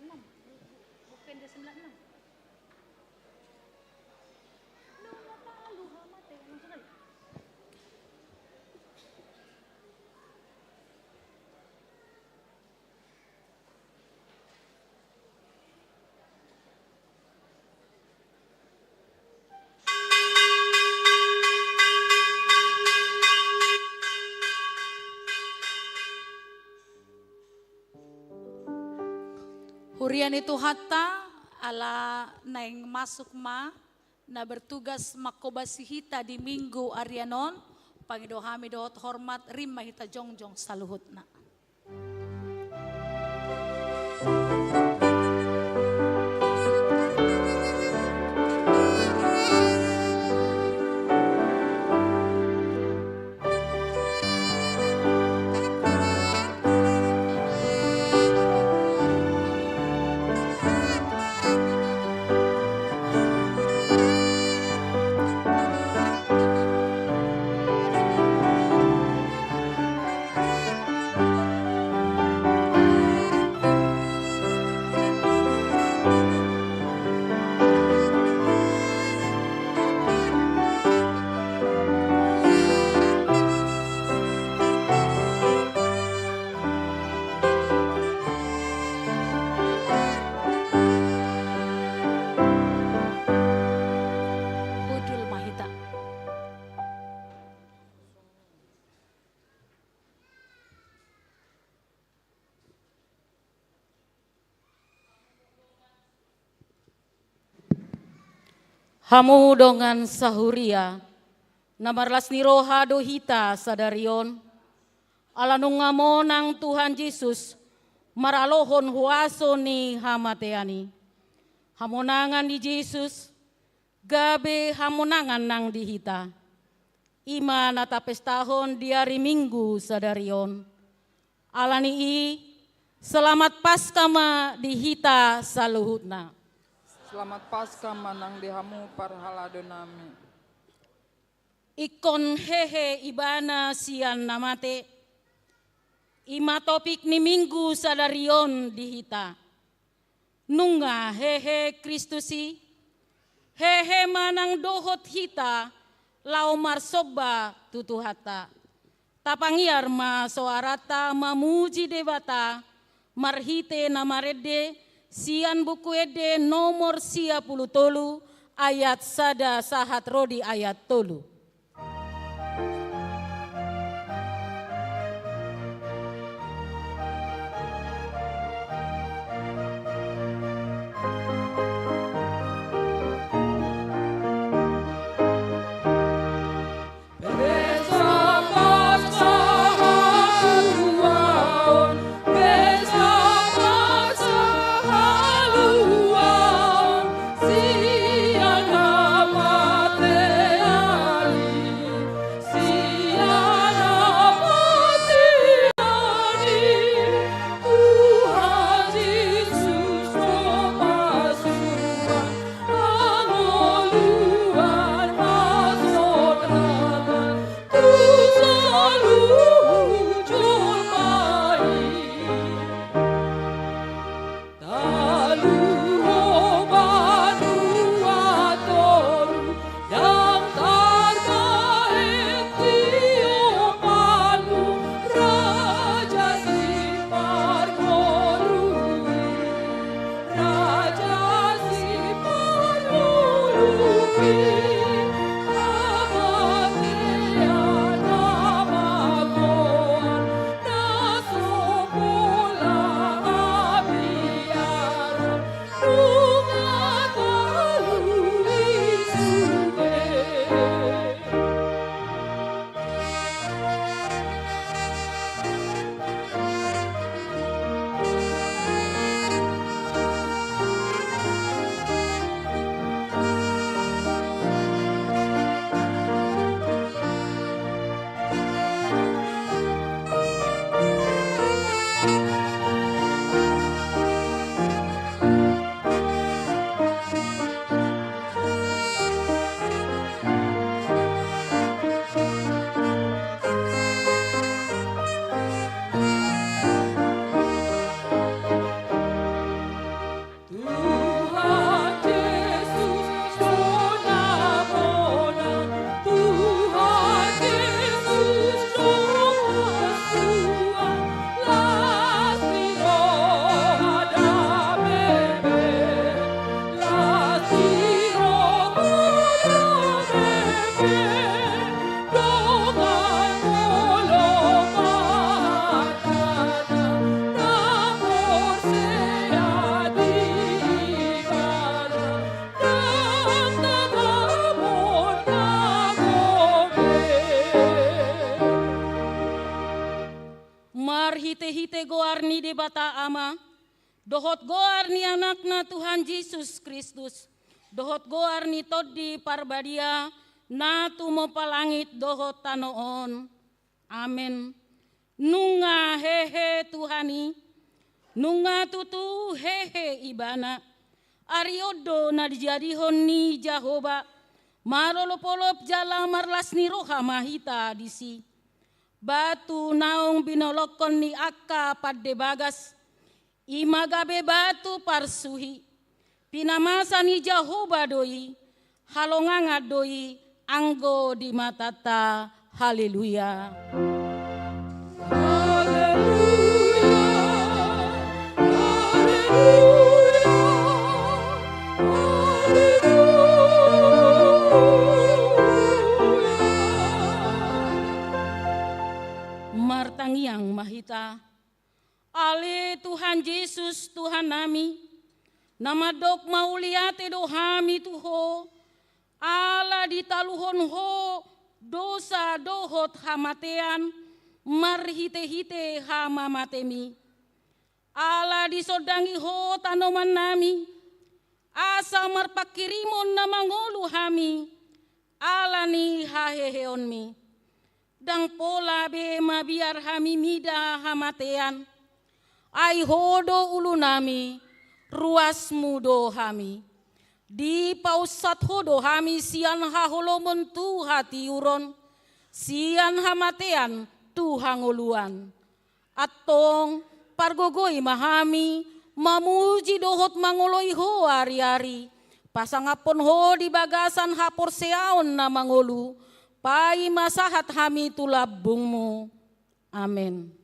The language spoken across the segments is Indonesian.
96. Bukan dia 96. Nung matalu hamate langsung aja. Hurian itu hatta ala naing masuk na bertugas makobasi hita di minggu Arianon pangido hami dohot hormat rimma hita jongjong saluhutna. Hamu dongan sahuria, namarlas niroha dohita sadarion, ala nungamonang Tuhan Yesus, maralohon huaso ni hamateani. Hamonangan di Yesus, gabe hamonangan nang dihita. Ima natapes tahun diari minggu sadarion. Alani selamat paskama dihita saluhutna. Selamat Paskah manang dihamu parhaladonami. Ikon hehe ibana sian namate. Ima topik ni minggu sadarion dihita. Nunga hehe Kristusi. Hehe manang dohot hita. Lau marsoba tutuhata. Tapangiar ma soarata mamuji debata. Marhite namarede. Sian buku ede nomor 30 ayat sada sahat rodi ayat tolu. Siang hamate hite goar ni debata ama, dohot goar ni anakna Tuhan Yesus Kristus, dohot goar ni todi parbadia, na tumo palangit dohot tanoon. Amen. Nunga hehe Tuhani, nunga tutu hehe ibana, ariodo na dijadihon ni Jahoba, marolopolop jala marlas ni roha mahita disi. Batu naong binolokon ni akka padde bagas, imagabe batu parsuhi, pinamasa ni Jahoba doi, halonganga doi, anggo di matata, haleluya. Martangiang mahita, ale Tuhan Yesus Tuhan nami, nama dok mauliate dohami tuho, ala ditaluhon ho, dosa dohot hamatean, marhite-hite hama matemi. Ala disodangi ho tanoman nami, asa marpakirimon na mangolu hami, ala ni haheheonmi. Dang pola be mabiar hami mida hamatean, ai hodo ulu nami, ruas mudo hami. Di pausat hodo hami sian haholomon tu hati uron, sian hamatean tu hangoluan. Atong pargogoi mahami, mamuji dohot mangoloi ho ari-ari, pasangapon ho di bagasan hapor seaon na mangolu, pai masahat hami tulabungmu. Amin.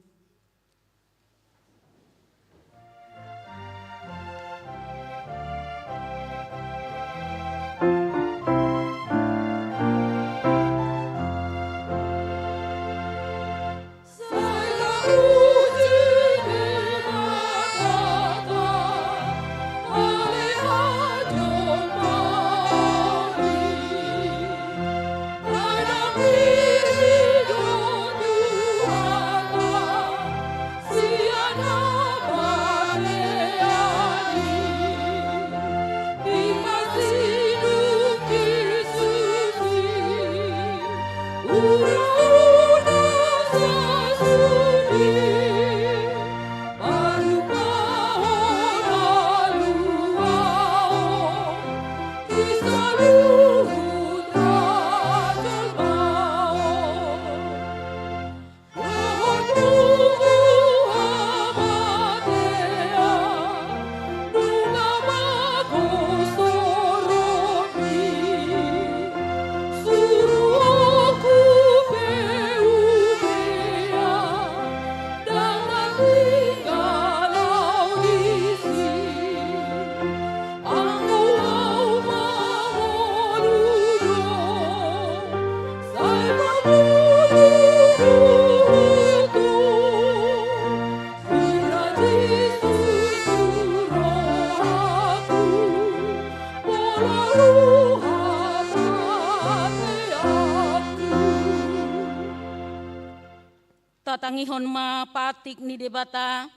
Tatangihon mapatik ni debata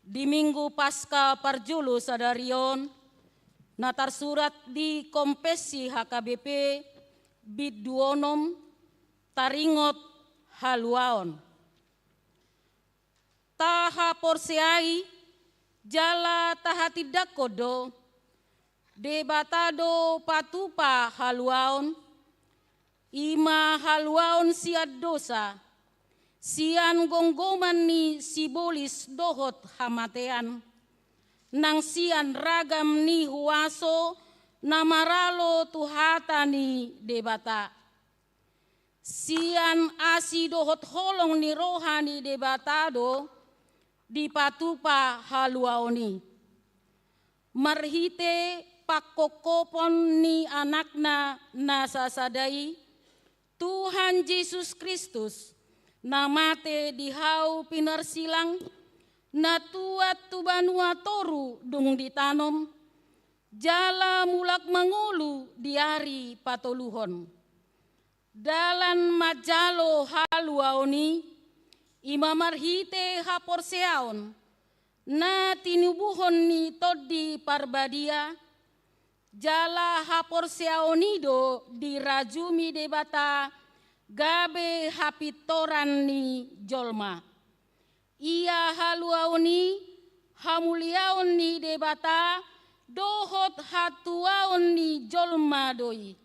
di Minggu Pasca Parjulu Sadarion natar surat di Kompesi HKBP bid duonom taringot haluaon. Taha porseai jala taha tidak kodo debatado patupa haluaon ima haluaon siad dosa sian gonggoman ni sibolis dohot hamatean nang sian ragam ni huaso namaralo tuhata ni debata sian asi dohot holong ni rohani debatado di patupa haluaoni marhite pakokopon ni anakna nasasadai Tuhan Yesus Kristus namate dihau pinarsilang natuat tubanua toru dung ditanom jala mulak mangulu diari patoluhon dalan majalo haluaoni Ima marhite haporseaon, na tinubuhon ni todi parbadia, jala haporseaonido di rajumi debata, gabe hapitoran ni jolma. Ia haluaoni, hamuliaon ni debata, dohot hatuaon ni jolma doi.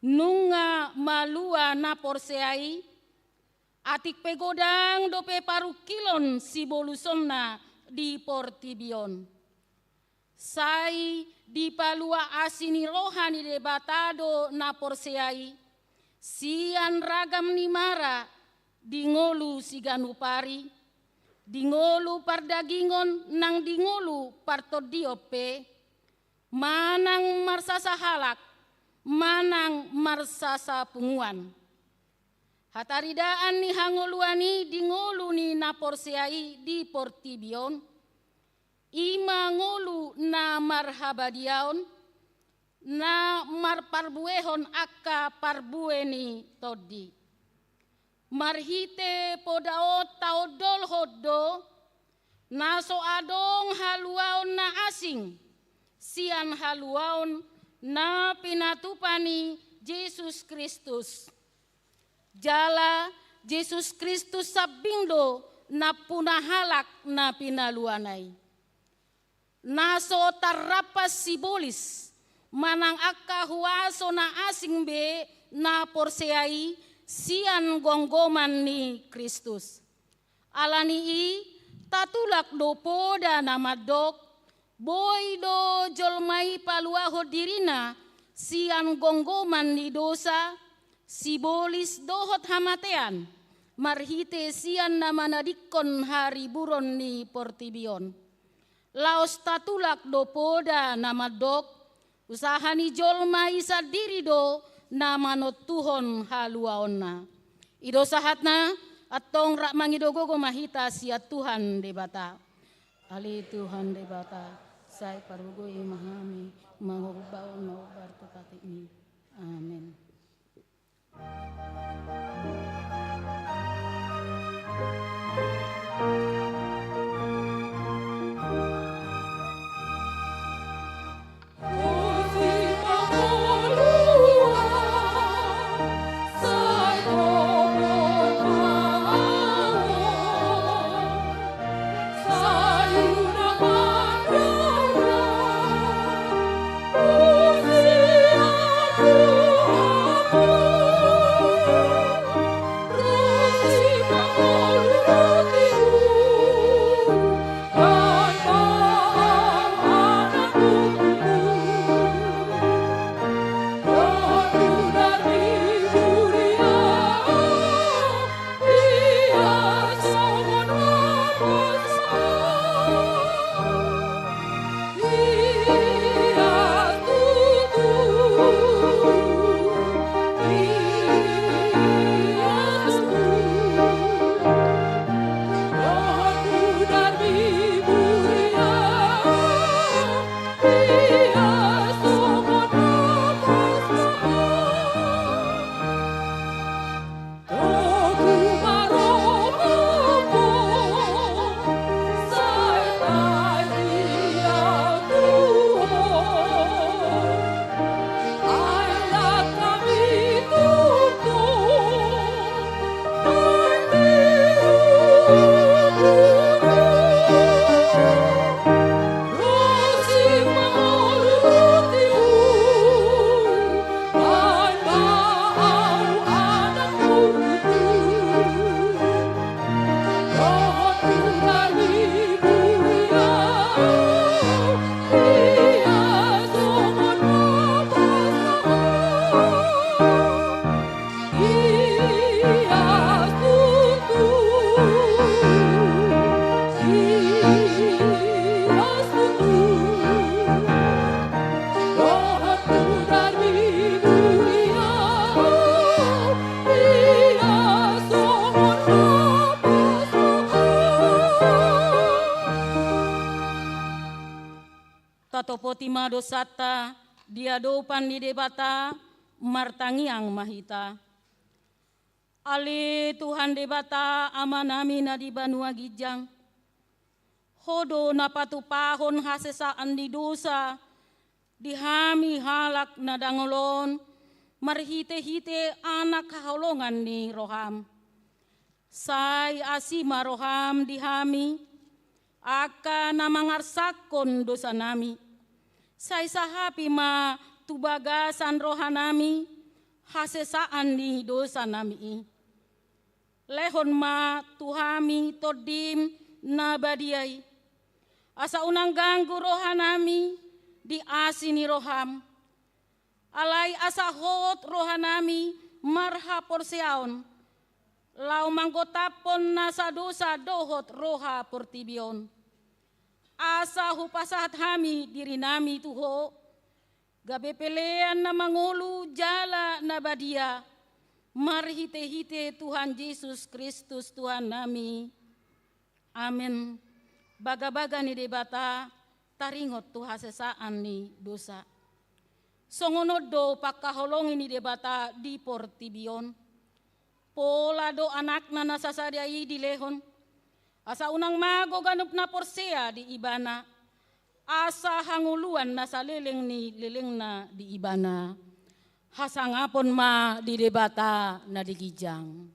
Nunga malua na porseai, atik pegodang dope parukilon si bolusonna di portibion. Sai di palua asini rohani debatado na porseai, sian ragam ni mara di ngolu si ganupari, di ngolu pardagingon nang di ngolu partodiope, manang marsasa halak, manang marsasa punguan. Hataridaan ni hangoluani di ngolu ni na porseai di portibion, ima ngolu na marhabadiaon, na marparbuehon akka parbueni todi. Marhite podaot taodol hoddo, naso adong haluaon na asing, sian haluaon na pinatupani Yesus Kristus. Jala Yesus Kristus sabindo na punahalak na pinaluanay. Naso tarapas sibolis, manang akka huaso na asing be na porseai, sian gonggoman ni Kristus. Alanii tatulak do poda na madok, boy do jolmai paluaho dirina, sian gonggoman ni dosa, sibolis dohot hamatean, marhite sian na manadikon hari buron ni portibion. Laos tatulak do poda na madok, usaha ni jolma isa diri do na manotuhon haluaonna. Ido sahatna atong rak mangidogogo mahita sia Tuhan debata. Ali Tuhan debata, sai parugoi mahami, mangubaon maubar tekatimi. Amin. Potima dosata dia dopan di debata martangiang mahita. Ale Tuhan debata amanami na di banua gijang. Hodo na patupahon hasesaan di dosa. Dihami halak na dangolon. Marhite-hite anak kaholongan ni roham. Say asima roham dihami. Aka na mangarsakon dosa nami. Say sahapi ma tubagasan rohanami. Hasesaan ni dosa nami. Lehon ma tuhami todim na badiai. Asa unang ganggu rohanami di asini roham. Alai asa hot rohanami marha porseaon. Lau manggotapon nasa dosa dohot roha portibion. Asa hupasahat hami diri nami tuho. Gabe pelean na mangulu jala na badia. Marhite-hite Tuhan Yesus Kristus Tuhan nami. Amin. Baga-baga ni debata taringot Tuhan sesaan ni dosa. Songonodo pakaholong ini debata di portibion. Pola do anak na nasasadiai di lehon. Asa unang mago ganup na porsea di ibana. Asa hanguluan na sa leleng ni leleng na di ibana. Hasangapon ma di debata na di gijang.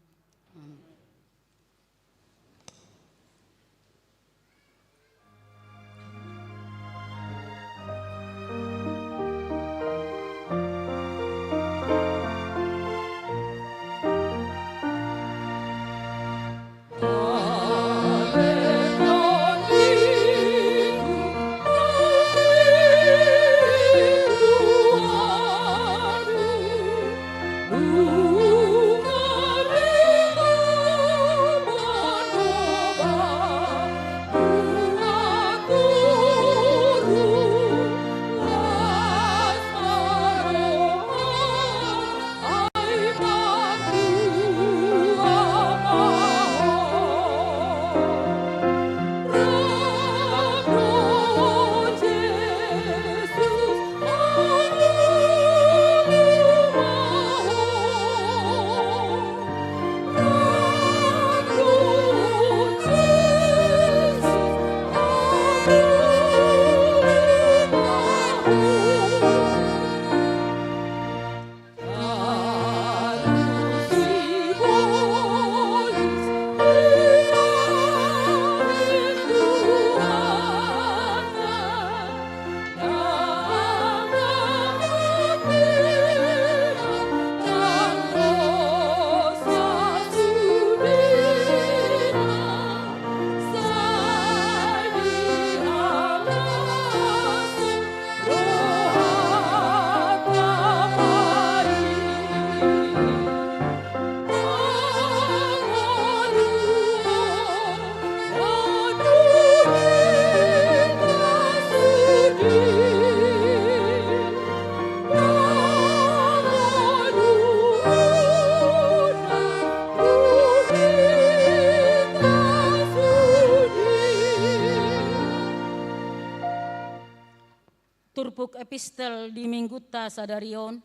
Turpuk epistel di mingguta sadarion,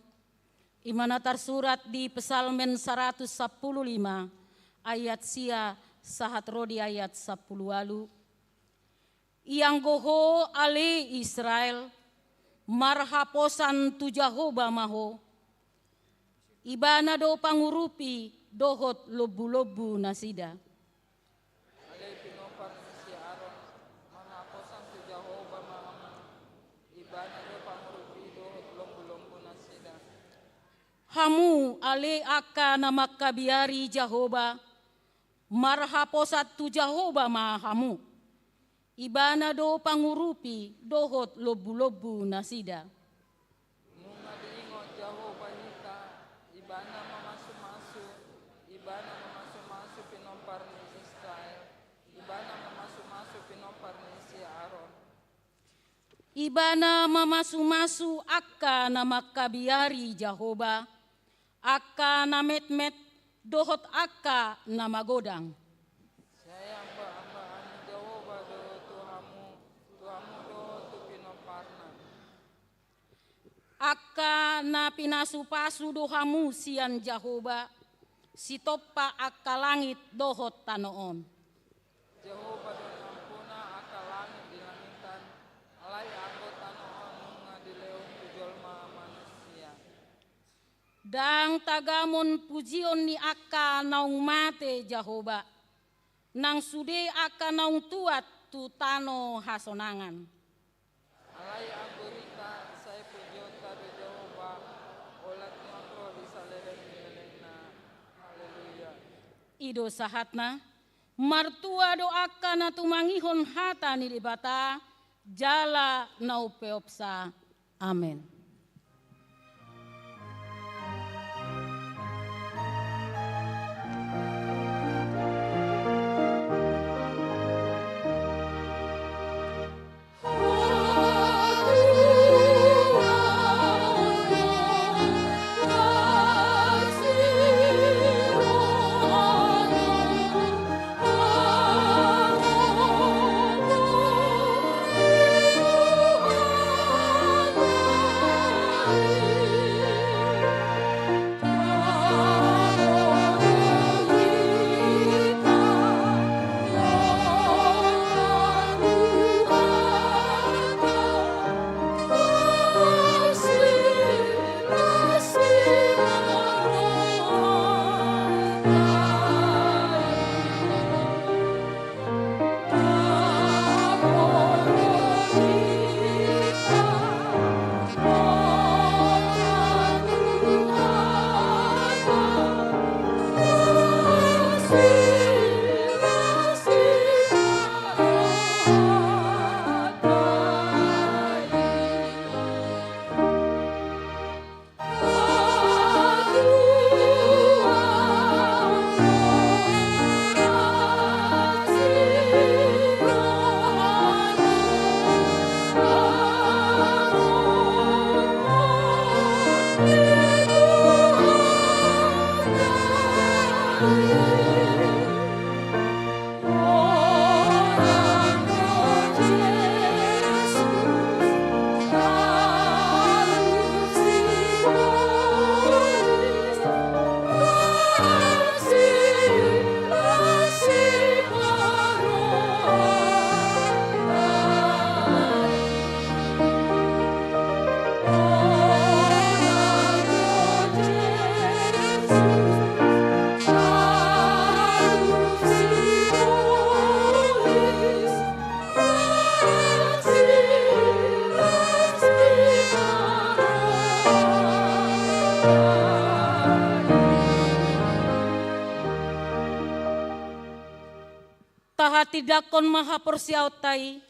imana tersurat di Pesalmen 115 ayat sia sahat rodi ayat 10 walu. Yang goho ale Israel, marhaposan tu Jahoba maho, ibana do pangurupi dohot lobu-lobu nasida. Hamu ale aka nama kabiari Jahoba, marhaposat tu Jahoba mahamu. Ibana do pangurupi dohot lobu-lobu nasida. Muna diingot Jahoba hita, ibana mamasu-masu, ibana mamasu-masu pinompar ni Israel, ibana mamasu-masu pinompar ni si Aaron. Ibana mamasu-masu aka nama kabiari Jahoba. Aka na met-met dohot aka na magodang. Sayang ba ambaan ni Jahoba do tuhamu do tu pinomparna. Aka na pinasupasu dohamu sian Jahoba. sitopa akka langit dohot tanoon. Jehovah don ampuna aka langit di langitan, alai anggota noon nunga di leung tujolma manusia. Dang tagamon pujion ni akka naung mate Jehovah, nang sude akka naung tuat tu tano hasonangan. Alai agorita saya pujota de Jehovah, olat nyongro di saleren-lerenna. Haleluya. Ido sahatna, martua doaka na tumangihon hata ni libata, jala naupeopsa. Amen. Tidakon maha porsiautai,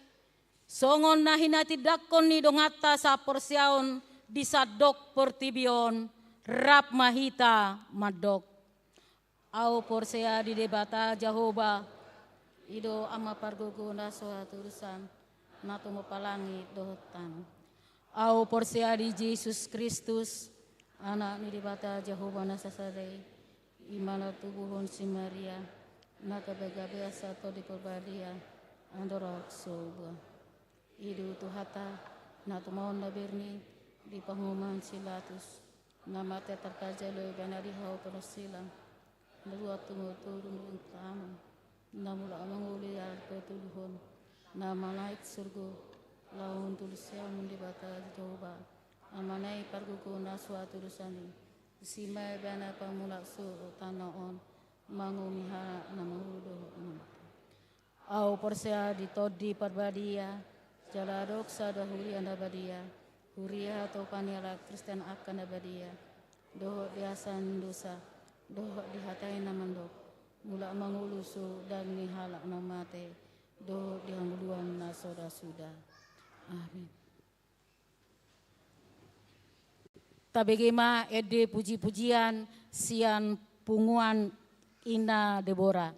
songon nahina tidakon ni dongata sa porsiaon disadok portibion, rap mahita madok. Au porsia di debata Jehovah, ido ama pargogo na soa turusan, nato mo palangi dohotan. Au porsia di Jesus Kristus, anak ni debata Jehovah na sasadai, imana tubuhon si Maria, nakabagabe asato di perbadia andorok soba idu tuhata na tumaon na birni di panguman silatus na mate terkajalo benari hau persilang lalu tumutulung utama na mula manguli al petuluhon na malaik surgo laun tulisya mundi bata Jehovah amanai parguku na suatu rusani simai bena pamula su tanaon mangumiha namahudo au porsia di todi parbadia jaladok sada huria nabadia huria atau paniala Kristen akan nabadia doh biasan dosa doh dihatai namandok mula mangulusu dan nihalak namate doh dihanguluan nasoda sudah amin. Tabegema ede puji-pujian sian punguan Ina Deborah.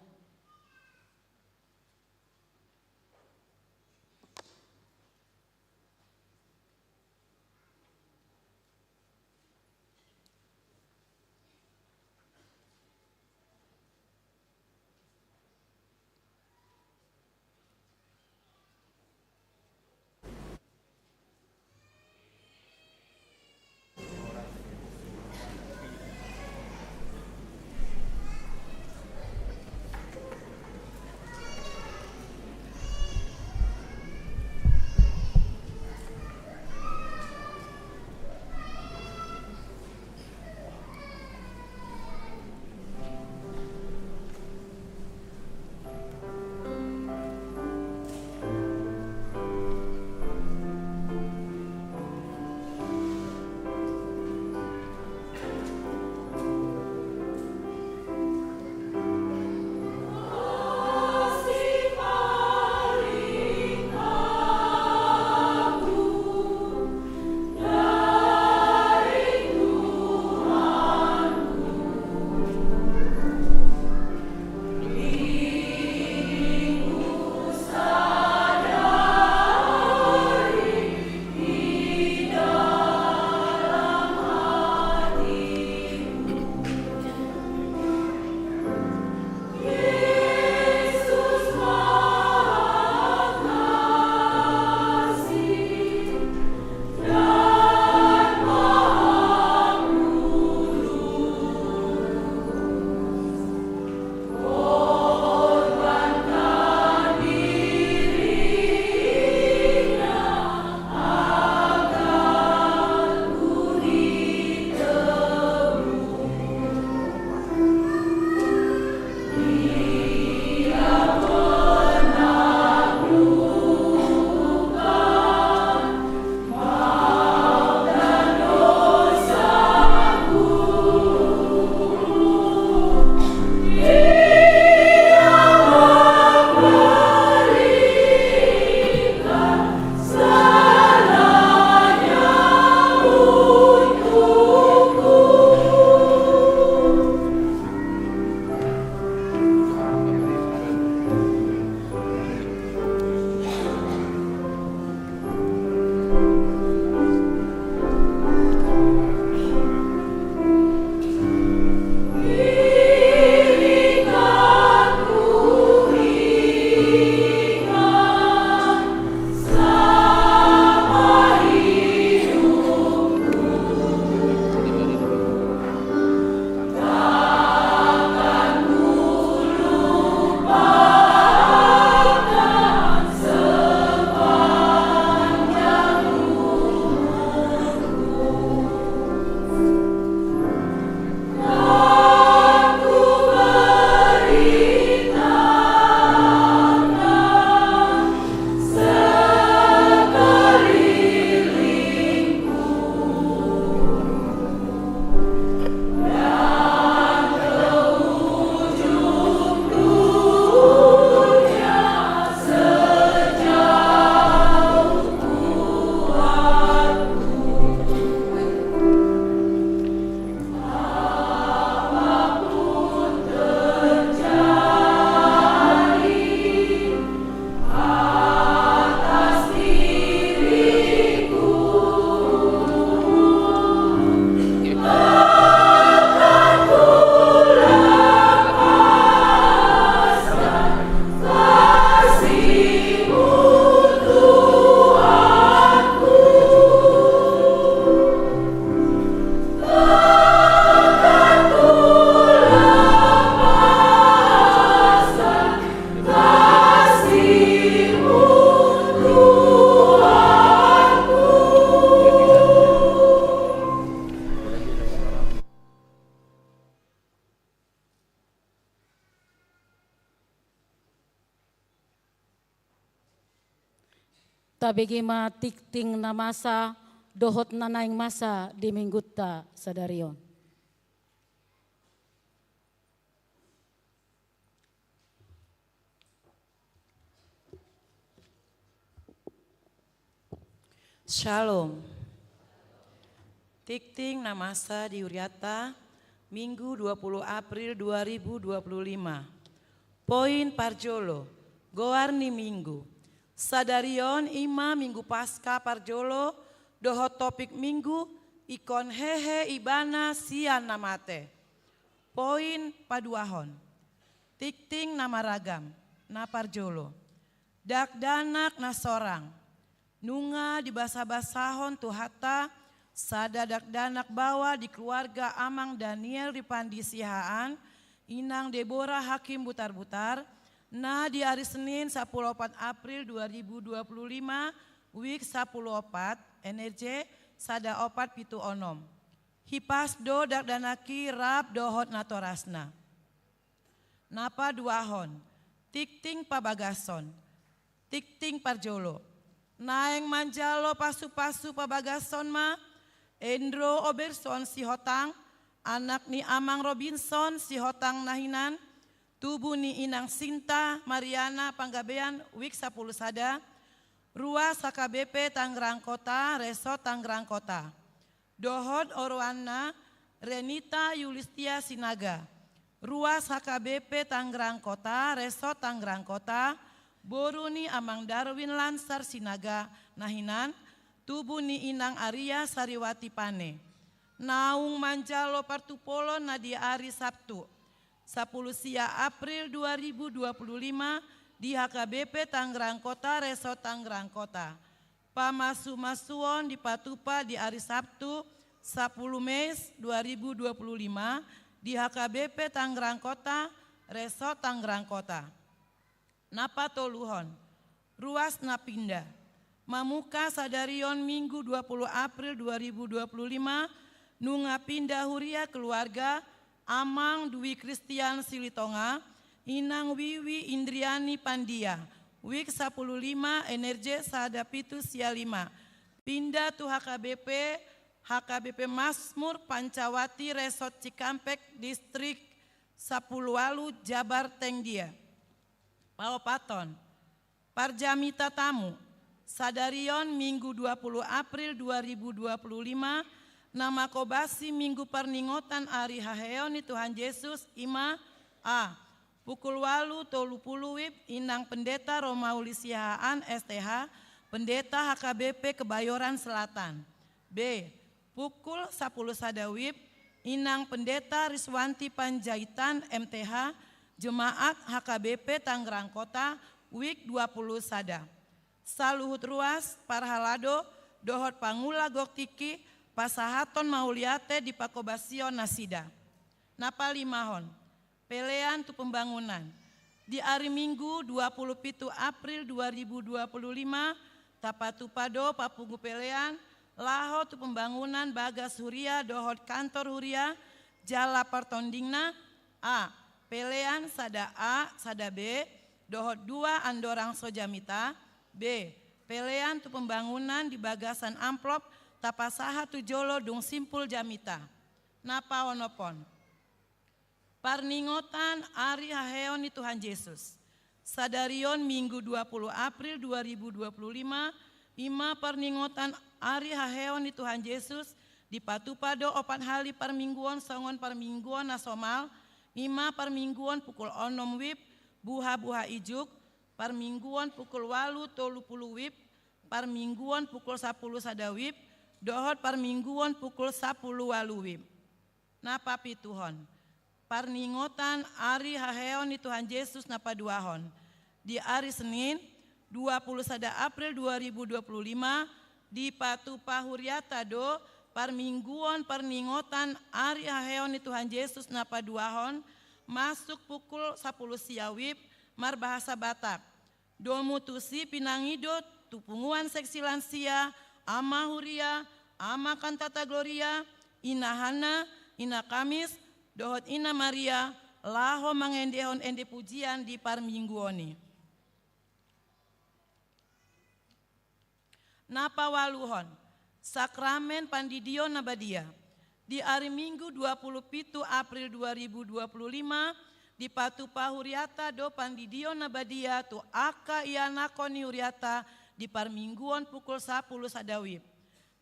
tabegima tikting na masa dohot na naing masa di minggutta sadarion. Shalom. Tikting namasa di Uriata, Minggu 20 April 2025. Poin Parjolo, Goarni Minggu. Sadarion ima Minggu Pasca Parjolo, dohot topik Minggu, ikon hehe ibana sian namate. Poin Paduahon. Tikting nama ragam, na Parjolo. Dakdanak na sorang. Nunga di basah-basahon tuhata, sada dakdanak bawa di keluarga Amang Daniel di Pandisihaan, Inang Deborah Hakim Butar-Butar, na di hari Senin 14 April 2025, week 14, energi sada opat pitu onom. Hipasdo dakdanaki rap dohot natorasna. Napa duahon, tikting pabagason, tikting parjolo. Naeng manjalo pasu-pasu pabagason ma, Endro Oberson si hotang, anak ni Amang Robinson si hotang nahinan, tubuh ni Inang Sinta Mariana Panggabean wik 10 sada, ruas HKBP Tangerang Kota, Resort Tangerang Kota. Dohod Orwana Renita Yulistia Sinaga, ruas HKBP Tangerang Kota, Resort Tangerang Kota. Boruni Amang Darwin Lansar Sinaga nahinan, tubuh ni Inang Arya Sariwati Pane. Naung manjalo partupolo na di hari Sabtu 10 April 2025 di HKBP Tangerang Kota, Resort Tangerang Kota. Pamasu-masuon di Patupa di hari Sabtu 10 Mei 2025 di HKBP Tangerang Kota, Resort Tangerang Kota. Napa toluhon, ruas napinda, mamuka sadarion Minggu 20 April 2025, nunga pindah huria keluarga, Amang Dwi Kristian Silitonga, Inang Wiwi Indriani Pandia, wik 15 energi sada pitu sia 5, pindah tu HKBP Masmur Pancawati Resort Cikampek, Distrik 10 Walu, Jabar Tengdia. Paopaton, Parjamita Tamu, sadarion Minggu 20 April 2025, nama kobasi Minggu Perningotan Ari Haheoni Tuhan Yesus ima A. Pukul walu tolu puluh wib Inang Pendeta Romauli Sihaan STH, Pendeta HKBP Kebayoran Selatan. B. Pukul 10 sada wib Inang Pendeta Riswanti Panjaitan MTH, Jemaat HKBP Tangerang Kota, week 20 sada. Saluhut ruas Parhalado, dohot pangula goktiki, pasahaton mauliate di pakobasion nasida. Napa limahon, pelean tu pembangunan. Di hari Minggu 27 April 2025, tapatupado papungu pelean, laho tu pembangunan bagas huria dohot kantor huria, jala partondingna, A. Pelean sada A, sada B, dohot 2 andorang sojamita. B. Pelean tu pembangunan di bagasan amplop tapasaha tu jolo dung simpul jamita. Napa onopon. Parningotan Ari Haheoni Tuhan Yesus. Sadarion Minggu 20 April 2025, ima parningotan Ari Haheoni Tuhan Yesus di Patupado opan hali parmingguon songon parmingguon nasomal. Ima parmingguan pukul 6 wib, buha-buha ijuk, parmingguan pukul 8 tolu puluh wib, parmingguan pukul 10 sada wib, dohot parmingguan pukul 10 walu wib. Napa pituhon, parningotan Ari Haheoni Tuhan Yesus napa duahon. Di hari Senin 20 sada April 2025 di Patupa Huriata do, parmingguan perningotan Ari Haheoni Tuhan Yesus napa duahon, masuk pukul 10 siawib, mar bahasa Batak. Domutusi pinangido tupunguan seksi lansia, ama huria, ama kantata gloria, ina Hana, ina Kamis, dohot ina Maria, laho mangendehon ende pujian di parmingguoni. Napa waluhon, sakramen pandidion nabadia. Di hari Minggu 27 April 2025, di Patupa Huriata do pandidion nabadia tu aka iana koni huriata di parmingguan pukul 10 sadawib.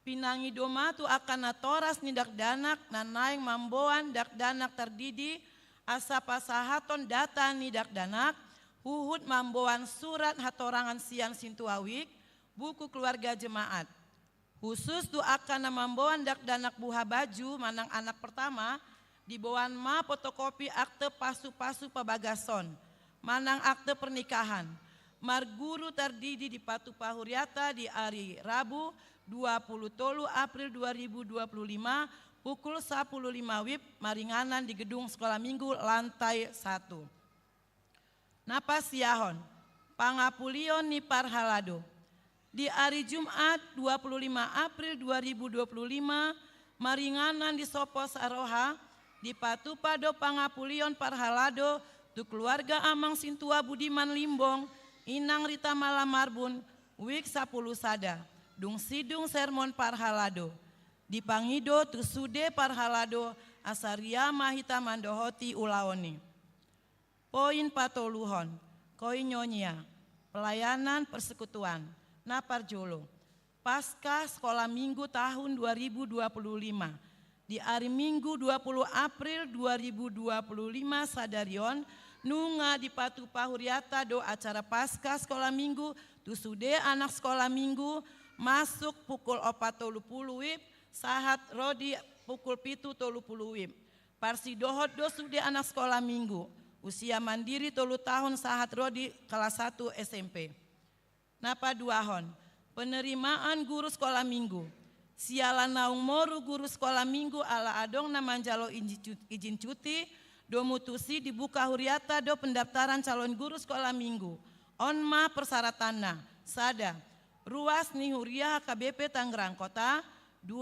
Pinangi doma tu akan natoras ni dakdanak nanaing mamboan dakdanak terdidi asa pasahaton data ni dakdanak huhut mamboan surat hatorangan sian sintuawik buku keluarga jemaat. Khusus tu akan mamboan dakdanak buha baju manang anak pertama dibawan ma fotokopi akte pasu-pasu pabagason manang akte pernikahan. Marguru terdidi di Patupa Huriata di hari Rabu 23 April 2025 pukul 10.05 WIB maringanan di gedung sekolah minggu lantai 1. Napa siahon, pangapulion ni parhalado. Di hari Jumat 25 April 2025 maringanan di Sopo Saroha di Patupa do pangapulion parhalado tu keluarga Amang Sintua Budiman Limbong Inang Rita Malamarbun Wik 10 Sada dung sidung sermon parhalado di Pangido tu sude parhalado asaria mahita mandohoti ulaoni. Poin patoluhon koinyonya pelayanan persekutuan napar jolo pasca sekolah minggu tahun 2025 di hari Minggu 20 April 2025 sadarion nunga di Patupa Huriata do acara pasca sekolah minggu tu sude anak sekolah minggu masuk pukul 4.30 WIB sahat rodi pukul 7.30 WIB. Parsi dohot do sude anak sekolah minggu usia mandiri 3 tahun sahat rodi kelas 1 SMP. Napa duahon penerimaan guru sekolah minggu siala naung moru guru sekolah minggu ala adong na manjalo izin cuti do mutusi dibuka huriata do pendaftaran calon guru sekolah minggu onma persyaratanna sada ruas ni huria KBP Tangerang Kota 2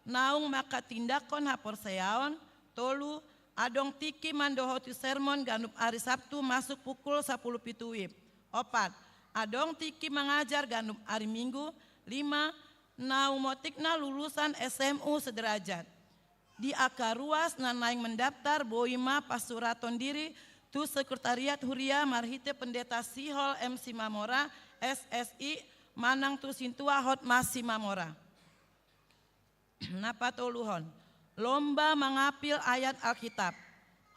naung maka tindakon haporseaon tolu adong tiki mandohoti sermon ganup hari Sabtu masuk pukul 10 pitu WIB 4 adong tiki mengajar ganup hari Minggu 5 naung motikna lulusan SMU sederajat di akar ruas nanaing mendaftar boima pasuraton diri tu sekretariat huria marhite pendeta Sihol MC Mamora SSI manang tu sintua hot masi Mamora. Napa toluhon lomba mengapil ayat Alkitab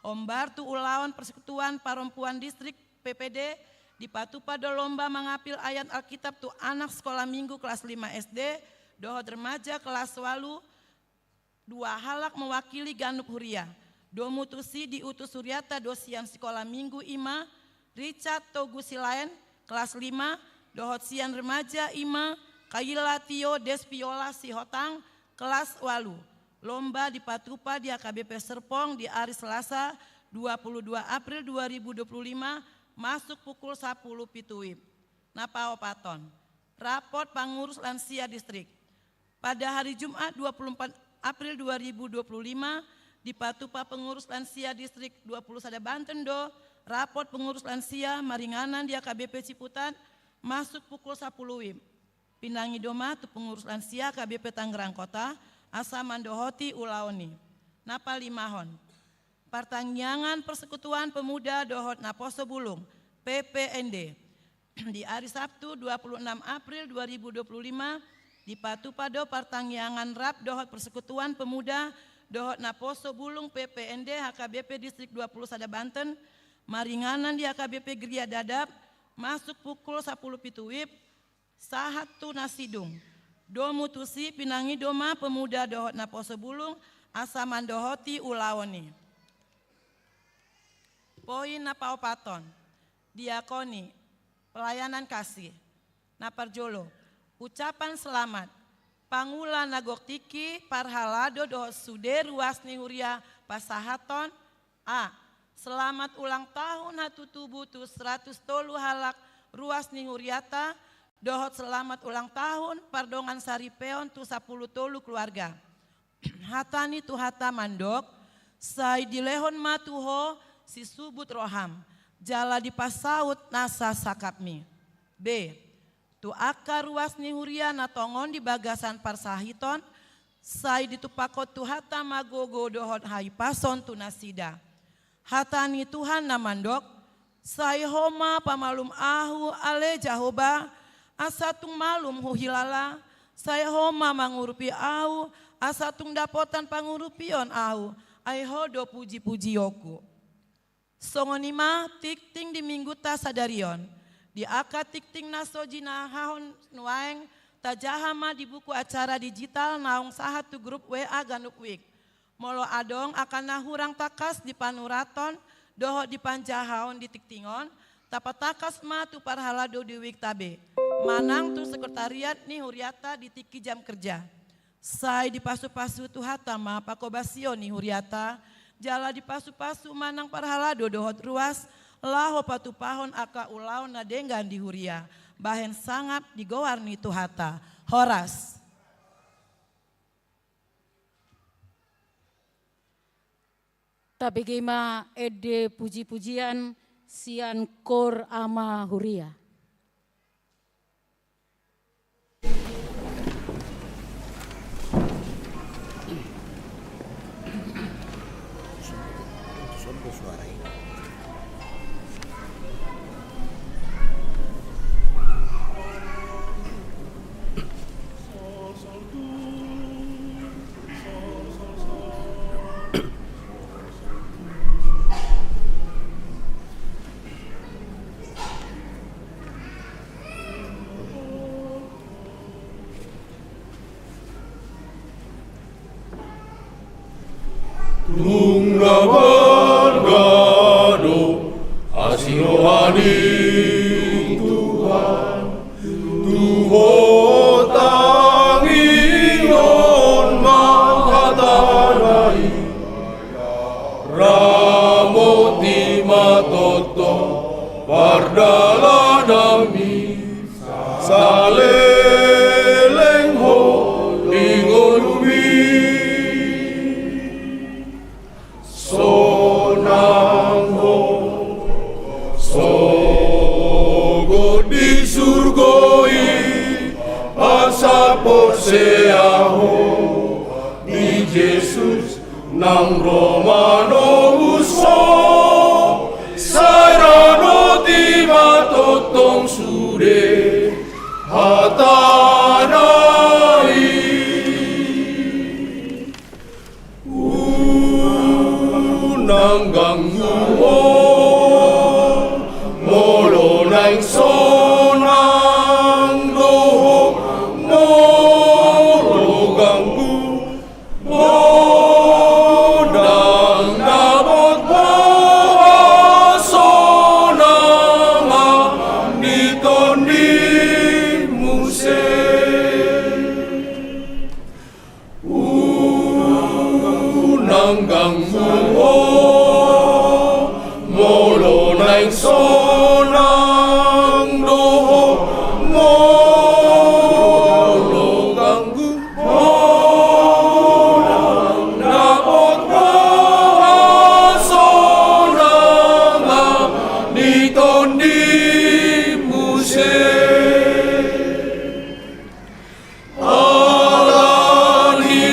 ombar tu ulawan persekutuan perempuan distrik PPD di Patupa do lomba mengapil ayat Alkitab tu anak sekolah minggu kelas 5 SD dohot remaja kelas 8 2 halak mewakili ganup huria do mutusi diutus huriata dosian sekolah minggu ima Richard Togusilaen kelas 5 dohot sian remaja ima Kaila Tio Despiola Sihotang kelas 8 lomba di Patupa di AKBP Serpong di hari Selasa 22 April 2025 masuk pukul 10 pitu WIB. Napa opaton raport pengurus lansia distrik pada hari Jumat 24 April 2025 di Patupa pengurus lansia distrik 20 Sada Banten do raport pengurus lansia maringanan di AKBP Ciputat masuk pukul 10 WIB. Pinangi doma tu pengurus lansia KBP Tangerang Kota asa mandohoti ulaoni. Napa limahon pertanyaan persekutuan pemuda dohot Naposo Bulung PPND di hari Sabtu 26 April 2025 di Patupa do pertanyaan rap dohot persekutuan pemuda dohot Naposo Bulung PPND HKBP distrik 20 Sada Banten maringanan di HKBP Geria Dadap masuk pukul 10 pitu WIB sahat tu nasidung do mutusi pinangi doma pemuda dohot Naposo Bulung asa mandohoti ulaoni. Poin napa opaton diakoni pelayanan kasih napar jolo ucapan selamat pangula nagok tiki parhalado dohot sude ruas ni huria pasahaton a selamat ulang tahun hatu tubuh tu 100 tolu halak ruas ni huriata dohot selamat ulang tahun pardongan saripeon tu 10 tolu keluarga hatani tu hata mandok sai dilehon matuho si subut roham jala di pasaut nasa sakapmi. B Tu akar ruas ni huria na tongon di bagasan parsahiton, sai ditupakot tu hata magogo dohot hai pason tu nasida. Hatani Tuhan namandok, sai homa pamalum ahu ale jahoba, asatung malum huhilala, sai homa mangurupi ahu, asatung dapotan pangurupion ahu, ai hodo puji-puji yoku. Songonima tikting di minggu ta sadarion. Di akad tikting nasojina hahon nuaeng tajahama di buku acara digital naung sahatu grup WA Ganup Week. Molo adong akan nahurang takas di panuraton doho di panjahon di tiktingon tapatakas ma tu parhalado di week tabe. Manang tu sekretariat ni huriata di tiki jam kerja. Sai di pasu-pasu tu hatama pakobasio ni huriata jala di pasu-pasu manang parhalado dohot ruas laho patu pahon aka ulau na denggan di huria. Bahen sangap digowarni tu hata. Horas. Tapi gema ede puji-pujian sian kor ama huria. Tunggapan gado asih rohani Tuhan Tuhan tangion makatanai ramoti matoto pardalanami saleleng ho lingolumi di surgoi pasapor seaho di Jesus nang romano uso sairano di matotong sude hatanai nanggang molo nang sonang doho molo ganggu modang nabot bawa sonanga ditondi muse nanggang molo nang sonang doho molo ganggu modang nabot bawa sonanga ditondi muse alani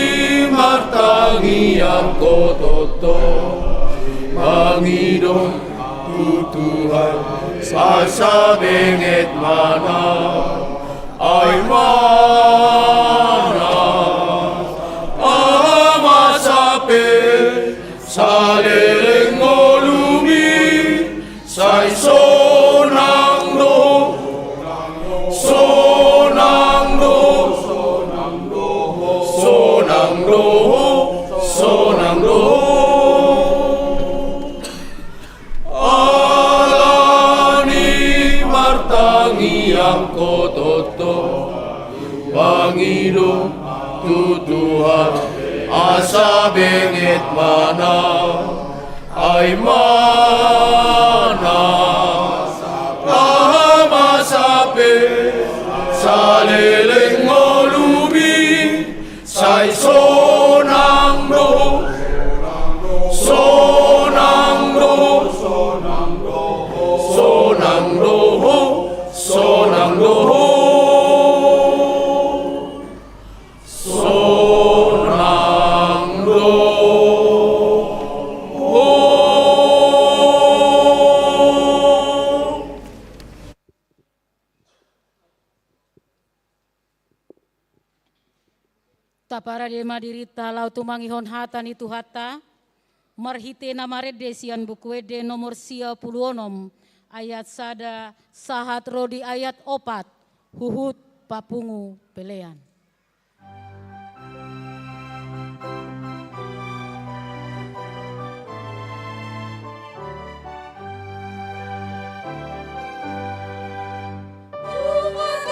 martangi ako toto Panginoon Tuhan sa bengit mana ay mana amasapit sa leleng olumi say sonang do sonang do sonang do sonang do ang kototo Panginoon tutuhan asa bengit mana ay mana amasapit sa leleng molumi say sonang do sonang do sonang do sonang doho para de madirita lau tumangihon hata ni tuhata. Marhite namarede sian bukuede nomor 96 ayat sada sahat rodi ayat opat huhut papungu pelean. Somos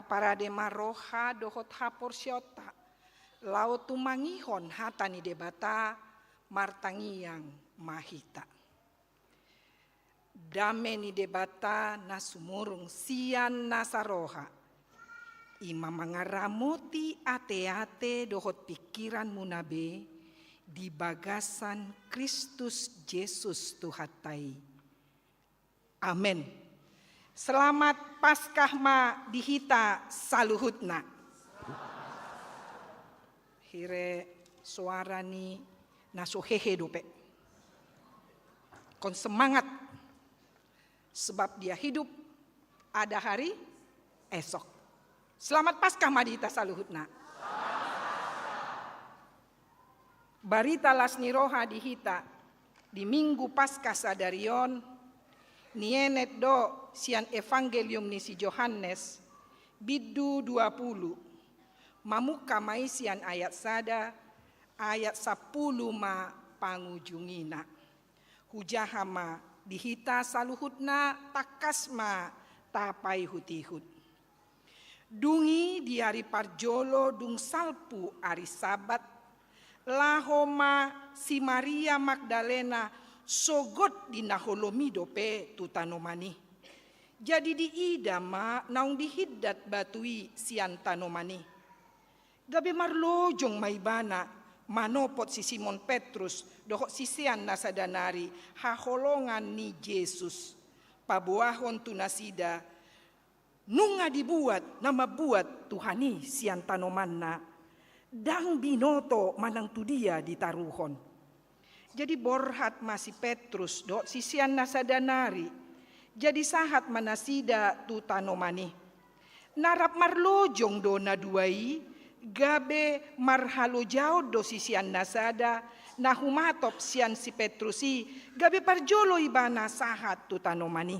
parade maroha dohot hapor syota, lau tumangihon hatani debata, martangiang mahita. Dame ni debata na sumurung sian nasaroha, ima mangaramoti ate-ate dohot pikiran munabe, di bagasan Kristus Yesus Tuhatai. Amin. Selamat Paskah ma dihita saluhutna. Hire suara ni nasuhehe dope. Kon semangat. Sebab dia hidup ada hari esok. Selamat Paskah ma dihita saluhutna. Barita lasniroha dihita di Minggu Paskah sadarion nienet do sian evangelium ni si Yohanes bidu 20 mamuka maisian ayat sada ayat 10 ma pangujungina hujahama dihita saluhutna takasma tapai hutihut dungi di hari parjolo dung salpu ari sabat lahoma si Maria Magdalena sogot di naholomido pe tutanomani. Jadi di ida ma naung dihiddat batui sian tanomani. Gabe marlojong maibana manopot si Simon Petrus dohok sisian nasadanari haholongan ni Yesus. Pabuahon tunasida nunga dibuat nama buat Tuhani sian tanomanna. Dang binoto manang tu dia ditaruhon. Jadi borhat masih Petrus do sisian nasadanari. Jadi sahat manasida tu tanomani. Narap marlojong do naduai. Gabe marhalo jauh do sisian nasada. Nahumatop sian si Petrusi. Gabe parjolo ibana sahat tu tanomani.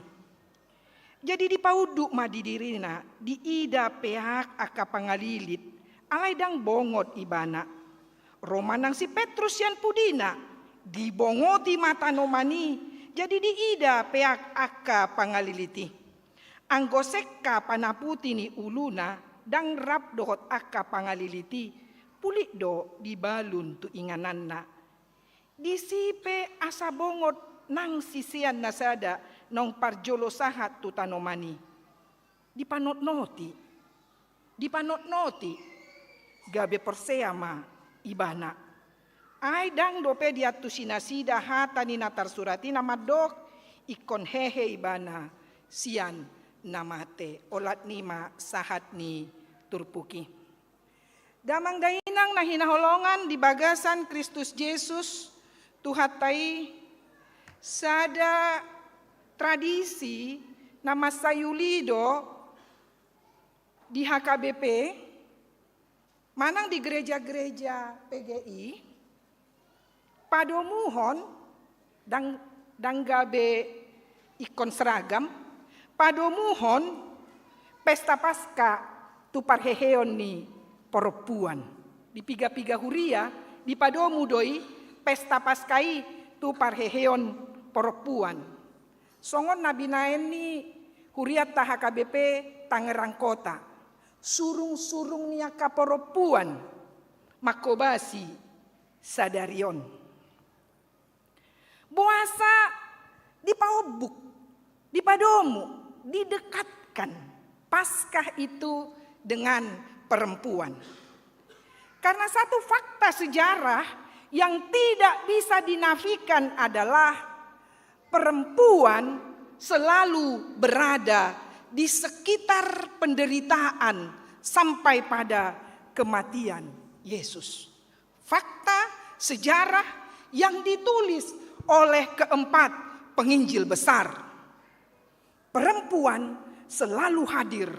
Jadi di pauduk madidirina. Di ida pehak aka pangalilit. Alay dang bongot ibana. Romanang si Petrus yan pudina. Dibongoti mata nomani. Jadi di ida peak aka pangaliliti. Anggoseka panaputi ni uluna. Dang rap dohot aka pangaliliti. Pulik do di balun tu ingananna. Disipe asa bongot nang sisian nasada. Nong parjolo sahat tu tanomani. Dipanot noti. Gabe perseama ibana. Ay dang dope diatu sinasida hata ni natar surati namadok ikon hehe ibana sian namate olat nima sahat ni turpuki. Damang dainang na hinaholongan di bagasan Kristus Yesus tuhatai sada tradisi nama sayulido di HKBP manang di gereja-gereja PGI, padomuhon dang gabe ikon seragam, padomuhon pesta Paskah tu parheheon ni perempuan. Di piga-piga huria, di padomu doi pesta Paskai tu parheheon perempuan. Songon nabinaen ni huriat ta HKBP Tangerang Kota. Surung-surung niya kaperopuan makobasi sadarion. Buasa di paubuk, di padomu, didekatkan Paskah itu dengan perempuan. Karena satu fakta sejarah yang tidak bisa dinafikan adalah perempuan selalu berada di sekitar penderitaan sampai pada kematian Yesus. Fakta sejarah yang ditulis oleh keempat penginjil besar. Perempuan selalu hadir.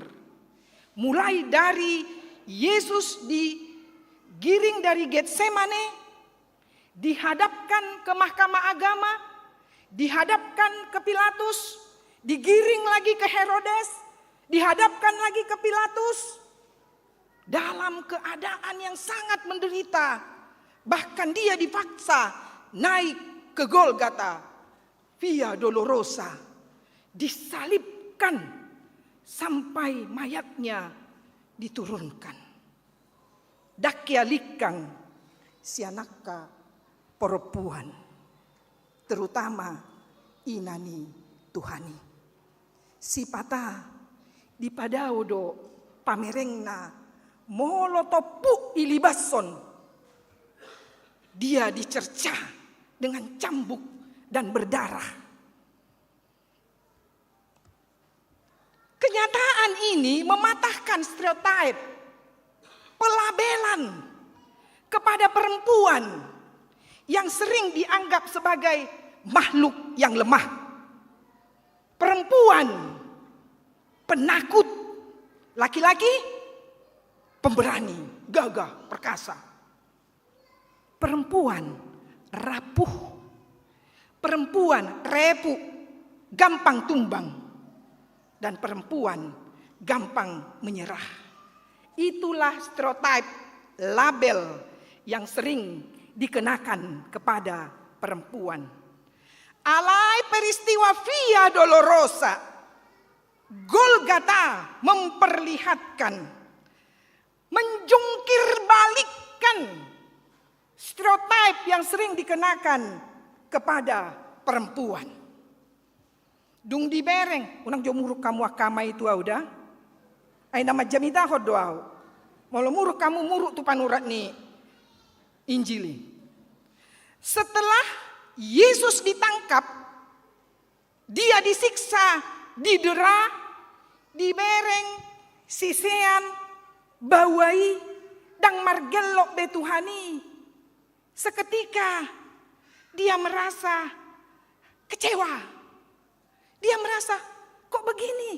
Mulai dari Yesus digiring dari Getsemane, dihadapkan ke mahkamah agama, dihadapkan ke Pilatus, digiring lagi ke Herodes, dihadapkan lagi ke Pilatus, dalam keadaan yang sangat menderita. Bahkan dia dipaksa naik ke Golgata, Via Dolorosa, disalibkan sampai mayatnya diturunkan. Dakia likang sianaka perempuan, terutama inani Tuhani. Sipata di padaudo pamerengna molotopu ilibason. Dia dicerca dengan cambuk dan berdarah. Kenyataan ini mematahkan stereotip, pelabelan kepada perempuan yang sering dianggap sebagai makhluk yang lemah. Perempuan penakut, laki-laki pemberani, gagah, perkasa. Perempuan rapuh, perempuan repu, gampang tumbang, dan perempuan gampang menyerah. Itulah stereotip, label yang sering dikenakan kepada perempuan. Alai peristiwa Via Dolorosa, Golgata memperlihatkan, menjungkir balikkan stereotip yang sering dikenakan kepada perempuan. Dung di bereng, unang jomuruk kamu akama itu udah. Ay nama jamita hodoau. Mau muruk kamu muruk tu panurat ni Injili. Setelah Yesus ditangkap, dia disiksa, didera, dibereng, sisean, bawai, dan margelok betuhani. Seketika dia merasa kecewa. Dia merasa, kok begini?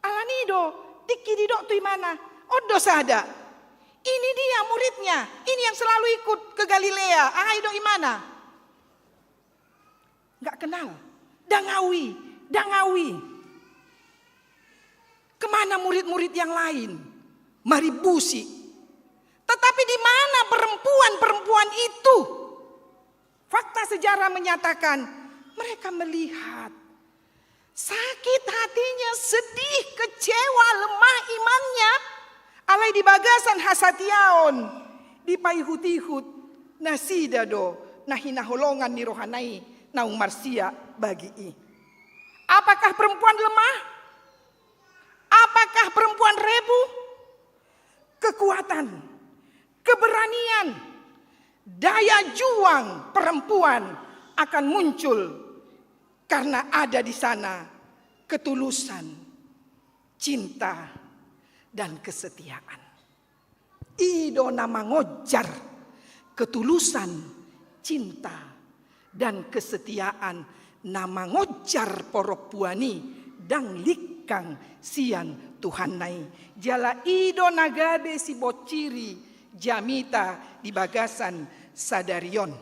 Alanido, tiki didok tu mana? Odo sada. Ini dia muridnya, ini yang selalu ikut ke Galilea. Aido imana? Enggak kenal. Dangawi. Kemana murid-murid yang lain? Maribusi. Tetapi di mana perempuan-perempuan itu? Fakta sejarah menyatakan mereka melihat sakit hatinya, sedih, kecewa, lemah imannya. Alai di bagasan hasatiaon, di paihut-ihut, nasidado, nahina holongan ni rohanai, naung marsia bagi i. Apakah perempuan lemah? Apakah perempuan rebu? Kekuatan, keberanian, daya juang perempuan akan muncul karena ada di sana ketulusan, cinta, dan kesetiaan. Ido nama ngojar ketulusan, cinta, dan kesetiaan nama ngojar poropuani dan likang sian Tuhanai. Jala ido nagabe si bociri jamita di bagasan sadarion.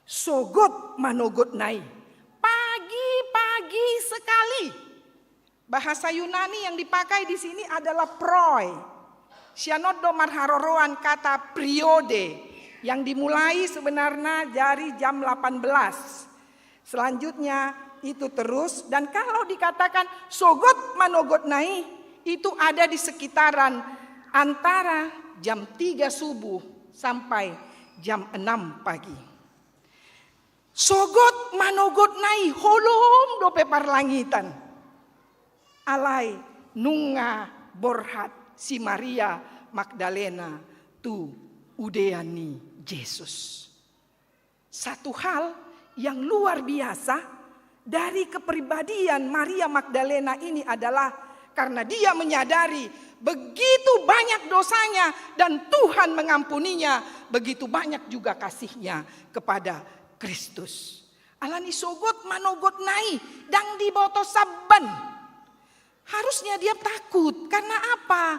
Sogot manogot nai. Pagi-pagi sekali. Bahasa Yunani yang dipakai di sini adalah proi. Sianodo marharoroan kata priode yang dimulai sebenarnya dari jam 18. Selanjutnya itu terus, dan kalau dikatakan sogot manogot nai itu ada di sekitaran antara jam 3 subuh sampai jam 6 pagi. Sogot manogot nai holom dope parlangitan. Alai nunga borhat si Maria Magdalena tu udeani Yesus. Satu hal yang luar biasa dari kepribadian Maria Magdalena ini adalah karena dia menyadari begitu banyak dosanya dan Tuhan mengampuninya, begitu banyak juga kasihnya kepada Kristus. Alani sogot manogot nai dang diboto saban. Harusnya dia takut, karena apa?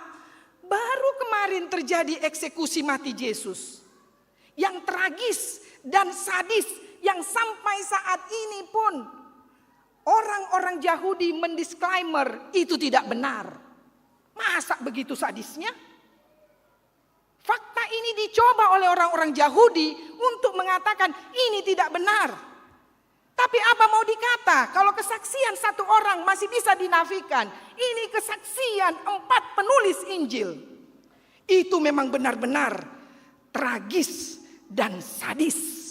Baru kemarin terjadi eksekusi mati Yesus. Yang tragis dan sadis yang sampai saat ini pun orang-orang Yahudi mendisklaimer itu tidak benar. Masa begitu sadisnya? Fakta ini dicoba oleh orang-orang Yahudi untuk mengatakan ini tidak benar. Tapi apa mau dikata kalau kesaksian satu orang masih bisa dinafikan? Ini kesaksian 4 penulis Injil. Itu memang benar-benar tragis dan sadis.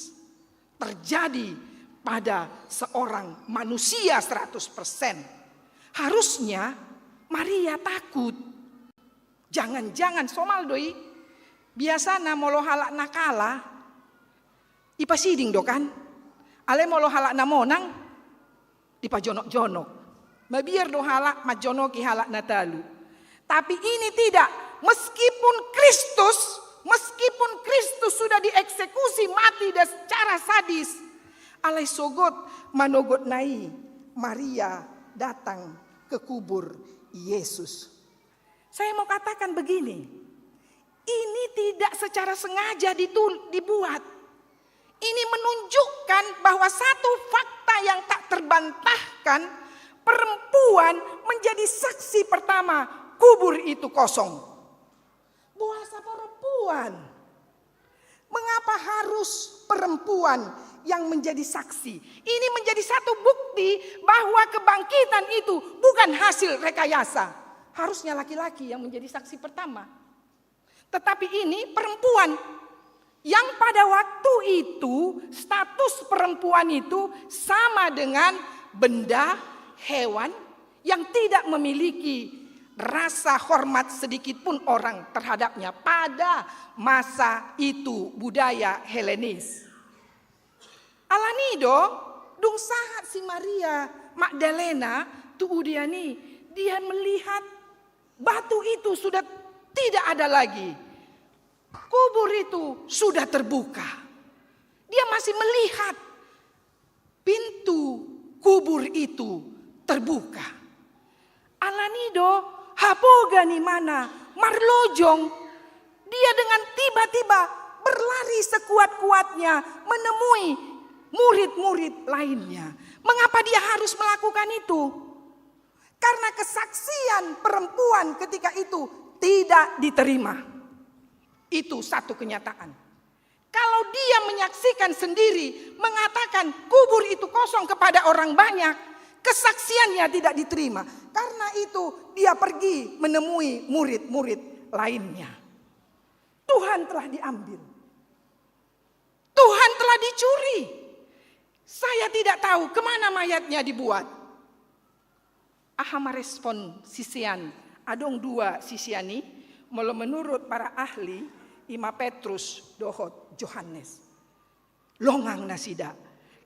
Terjadi pada seorang manusia 100%. Harusnya Maria takut. Jangan-jangan somaldoi biasa molo halak nakala ipasiding do kan? Ale molo halak na monang di pajonok-jonok. Mabiar do halak majonoki halak natalu. Tapi ini tidak. Meskipun Kristus sudah dieksekusi mati dan secara sadis. Alai sogot manogot nai Maria datang ke kubur Yesus. Saya mau katakan begini. Ini tidak secara sengaja dibuat. Ini menunjukkan bahwa satu fakta yang tak terbantahkan, perempuan menjadi saksi pertama, kubur itu kosong. Buasa perempuan. Mengapa harus perempuan yang menjadi saksi? Ini menjadi satu bukti bahwa kebangkitan itu bukan hasil rekayasa. Harusnya laki-laki yang menjadi saksi pertama. Tetapi ini perempuan. Yang pada waktu itu status perempuan itu sama dengan benda, hewan yang tidak memiliki rasa hormat sedikit pun orang terhadapnya pada masa itu budaya Helenis. Alanido dung sahat si Maria Magdalena tu udiani dia melihat batu itu sudah tidak ada lagi. Kubur itu sudah terbuka. Dia masih melihat pintu kubur itu terbuka. Alanido hapoga ni mana marlojong. Dia dengan tiba-tiba berlari sekuat-kuatnya menemui murid-murid lainnya. Mengapa dia harus melakukan itu? Karena kesaksian perempuan ketika itu tidak diterima. Itu satu kenyataan. Kalau dia menyaksikan sendiri, mengatakan kubur itu kosong kepada orang banyak, kesaksiannya tidak diterima. Karena itu dia pergi menemui murid-murid lainnya. Tuhan telah diambil. Tuhan telah dicuri. Saya tidak tahu kemana mayatnya dibuat. Ahama respon sisian, adong 2 sisiani, menurut para ahli, Ima Petrus, dohot, Yohanes. Longang nasida.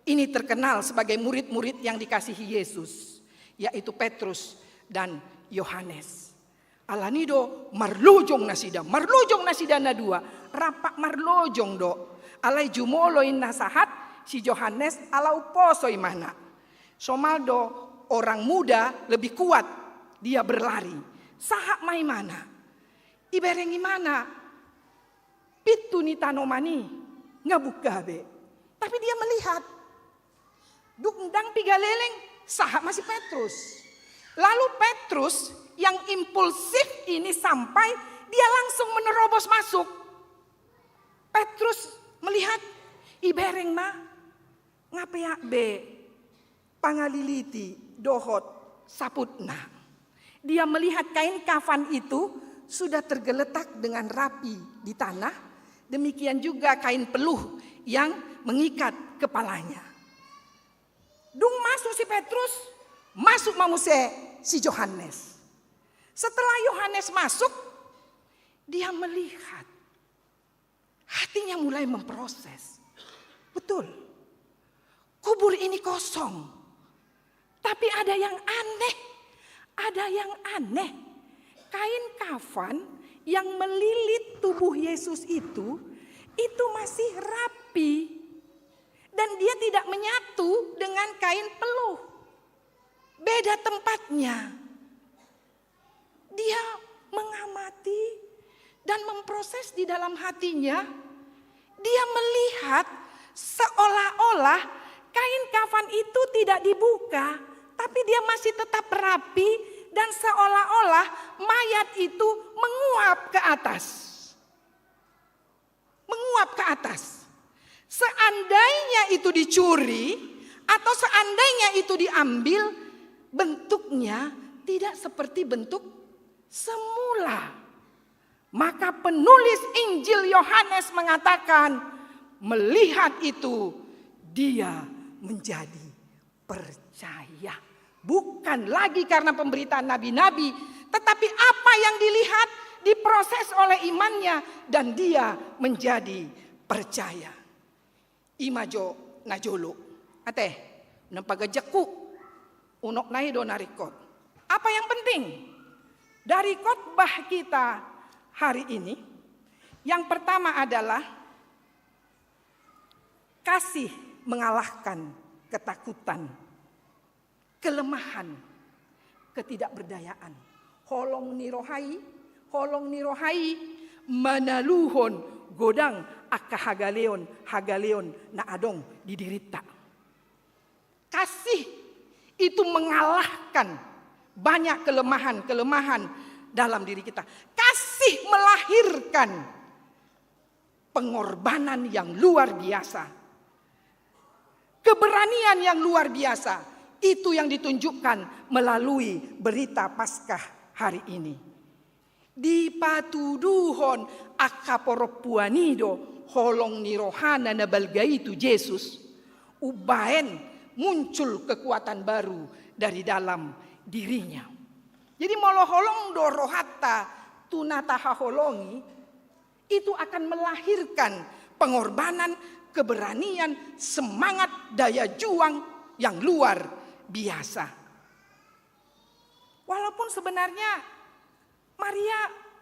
Ini terkenal sebagai murid-murid yang dikasihi Yesus. Yaitu Petrus dan Yohanes. Alanido marlojong nasida. Marlojong nasida na 2. Rapak marlojong do. Alay jumoloin nasahat si Yohanes alau posoi mana. Somaldo orang muda lebih kuat. Dia berlari. Sahak mai mana. Iberengi mana. Pitu ni tanomani ngabuk gabe. Tapi dia melihat dungdang pigaleleng sahak masih Petrus. Lalu Petrus yang impulsif ini sampai dia langsung menerobos masuk. Petrus melihat ibereng mah ngapeak be pangaliliti dohot saputna. Dia melihat kain kafan itu sudah tergeletak dengan rapi di tanah. Demikian juga kain peluh yang mengikat kepalanya. Dung masuk si Petrus, masuk mamuse si Yohanes. Setelah Yohanes masuk, dia melihat. Hatinya mulai memproses. Betul, kubur ini kosong. Tapi ada yang aneh. Ada yang aneh. Kain kafan yang melilit tubuh Yesus itu masih rapi. Dan dia tidak menyatu dengan kain peluh. Beda tempatnya. Dia mengamati dan memproses di dalam hatinya. Dia melihat seolah-olah kain kafan itu tidak dibuka. Tapi dia masih tetap rapi. Dan seolah-olah mayat itu menguap ke atas. Menguap ke atas. Seandainya itu dicuri Atau seandainya itu diambil, bentuknya tidak seperti bentuk semula. Maka penulis Injil Yohanes mengatakan, melihat itu dia menjadi percaya. Bukan lagi karena pemberitaan nabi-nabi, tetapi apa yang dilihat diproses oleh imannya dan dia menjadi percaya. Imajo najolo ate nampagajakku unok nai do narikot. Apa yang penting dari khotbah kita hari ini? Yang pertama adalah kasih mengalahkan ketakutan, kelemahan, ketidakberdayaan. Holong nirohai manaluhon godang akka hagaleon na adong didirita. Kasih itu mengalahkan banyak kelemahan dalam diri kita. Kasih melahirkan pengorbanan yang luar biasa. Keberanian yang luar biasa. Itu yang ditunjukkan melalui berita Paskah hari ini. Di patuduhon akaporopuanido holong nirohana nabalgaitu Yesus. Ubaen muncul kekuatan baru dari dalam dirinya. Jadi moloholong do rohata tunataha holongi itu akan melahirkan pengorbanan, keberanian, semangat, daya juang yang luar biasa. Walaupun sebenarnya Maria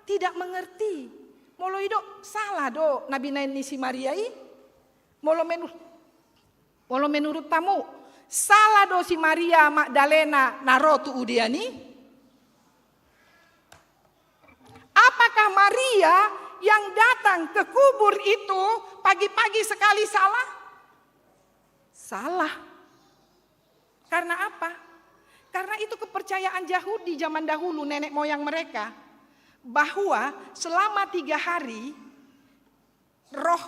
tidak mengerti. Moloido salah do Nabi Naini si Mariai. Molo menurut tamu salah do si Maria Magdalena narotu udiani. Apakah Maria yang datang ke kubur itu pagi-pagi sekali salah? Salah. Karena apa? Karena itu kepercayaan Yahudi zaman dahulu, nenek moyang mereka, bahwa selama 3 hari roh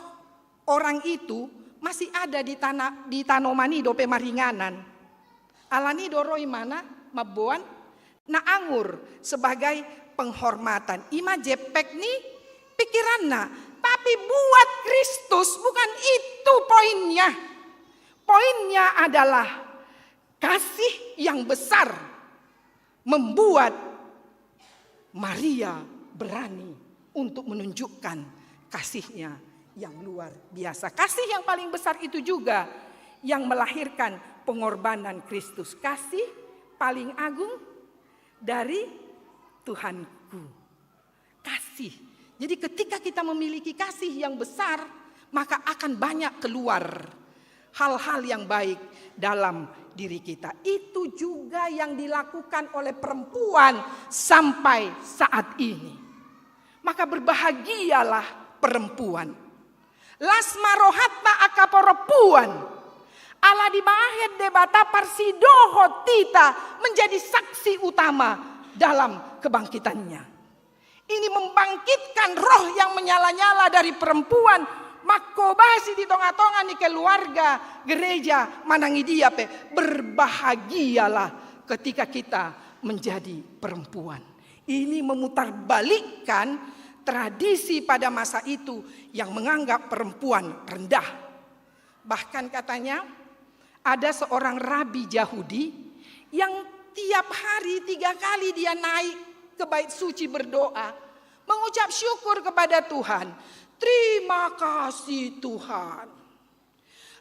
orang itu masih ada di tanomani dope maringanan. Alani doroi mana mabuan na anggur sebagai penghormatan. Ima jepek nih pikiranna, tapi buat Kristus bukan itu poinnya. Poinnya adalah kasih yang besar membuat Maria berani untuk menunjukkan kasihnya yang luar biasa. Kasih yang paling besar itu juga yang melahirkan pengorbanan Kristus. Kasih paling agung dari Tuhanku. Kasih. Jadi ketika kita memiliki kasih yang besar, maka akan banyak keluar hal-hal yang baik dalam diri kita. Itu juga yang dilakukan oleh perempuan sampai saat ini. Maka berbahagialah perempuan. Lasma rohatna akaperempuan. Ala di bahet debata parsidoho tita menjadi saksi utama dalam kebangkitannya. Ini membangkitkan roh yang menyala-nyala dari perempuan. Makobasi di tonga-tonga nih keluarga gereja manangi dia pe. Berbahagialah ketika kita menjadi perempuan. Ini memutarbalikkan tradisi pada masa itu yang menganggap perempuan rendah. Bahkan katanya ada seorang rabi Yahudi yang tiap hari 3 kali dia naik ke bait suci berdoa, mengucap syukur kepada Tuhan. Terima kasih Tuhan,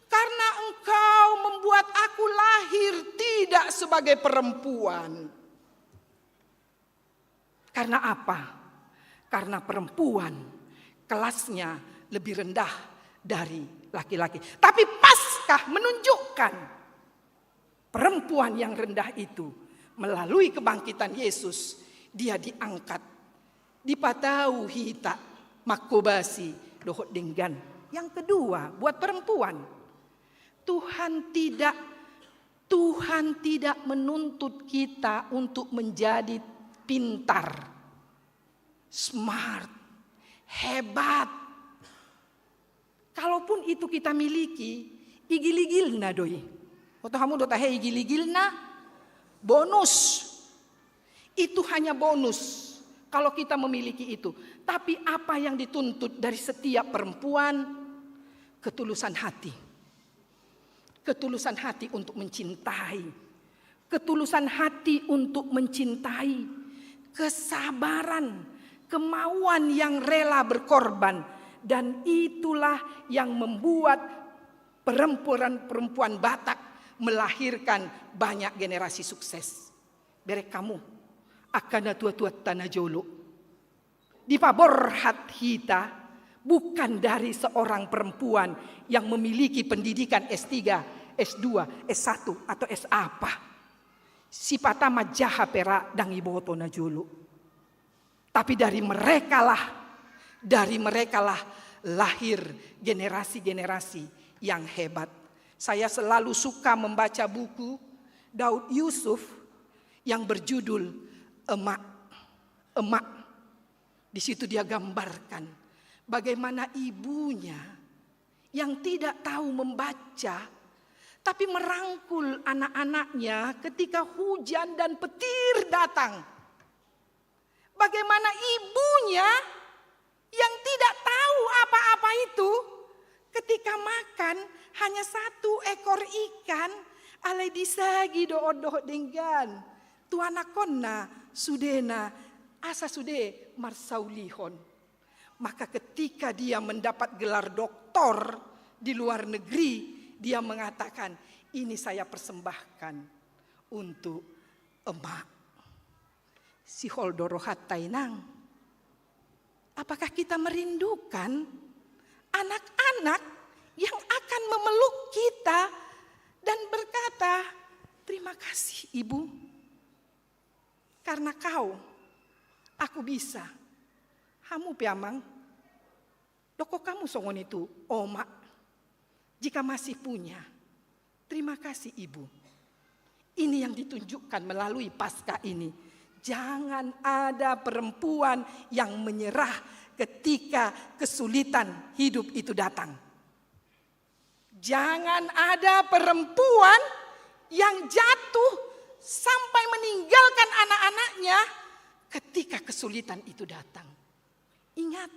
karena Engkau membuat aku lahir tidak sebagai perempuan. Karena apa? Karena perempuan kelasnya lebih rendah dari laki-laki. Tapi Paskah menunjukkan perempuan yang rendah itu melalui kebangkitan Yesus, dia diangkat, dipatau hita makobasi dohot denggan. Yang kedua, buat perempuan, Tuhan tidak menuntut kita untuk menjadi pintar, smart, hebat. Kalaupun itu kita miliki, igil-igil nadoi. Potohamu dota hei gili-gilna bonus. Itu hanya bonus kalau kita memiliki itu. Tapi apa yang dituntut dari setiap perempuan? Ketulusan hati. Ketulusan hati untuk mencintai. Ketulusan hati untuk mencintai. Kesabaran, kemauan yang rela berkorban. Dan itulah yang membuat perempuan-perempuan Batak melahirkan banyak generasi sukses. Berek kamu akan tua-tua tanah jolo. Di pabor hat hita bukan dari seorang perempuan yang memiliki pendidikan S3, S2, S1 atau S apa. Si patama jaha perak dan iboto na jolo. Tapi dari merekalah lahir generasi-generasi yang hebat. Saya selalu suka membaca buku Daud Yusuf yang berjudul Emak. Emak. Di situ dia gambarkan bagaimana ibunya yang tidak tahu membaca tapi merangkul anak-anaknya ketika hujan dan petir datang. Bagaimana ibunya yang tidak tahu apa-apa itu ketika makan hanya 1 ekor ikan alai disagi do-do denggan tuana konna sudena asa sude marsaulihon. Maka ketika dia mendapat gelar doktor di luar negeri, dia mengatakan, ini saya persembahkan untuk emak. Si Holdoro Hatainang, apakah kita merindukan anak-anak yang akan memeluk kita dan berkata, terima kasih ibu, karena kau, aku bisa. Hamu piamang, doko kamu songon itu, oma, jika masih punya, terima kasih ibu. Ini yang ditunjukkan melalui Paskah ini. Jangan ada perempuan yang menyerah ketika kesulitan hidup itu datang. Jangan ada perempuan yang jatuh sampai meninggalkan anak-anaknya ketika kesulitan itu datang. Ingat,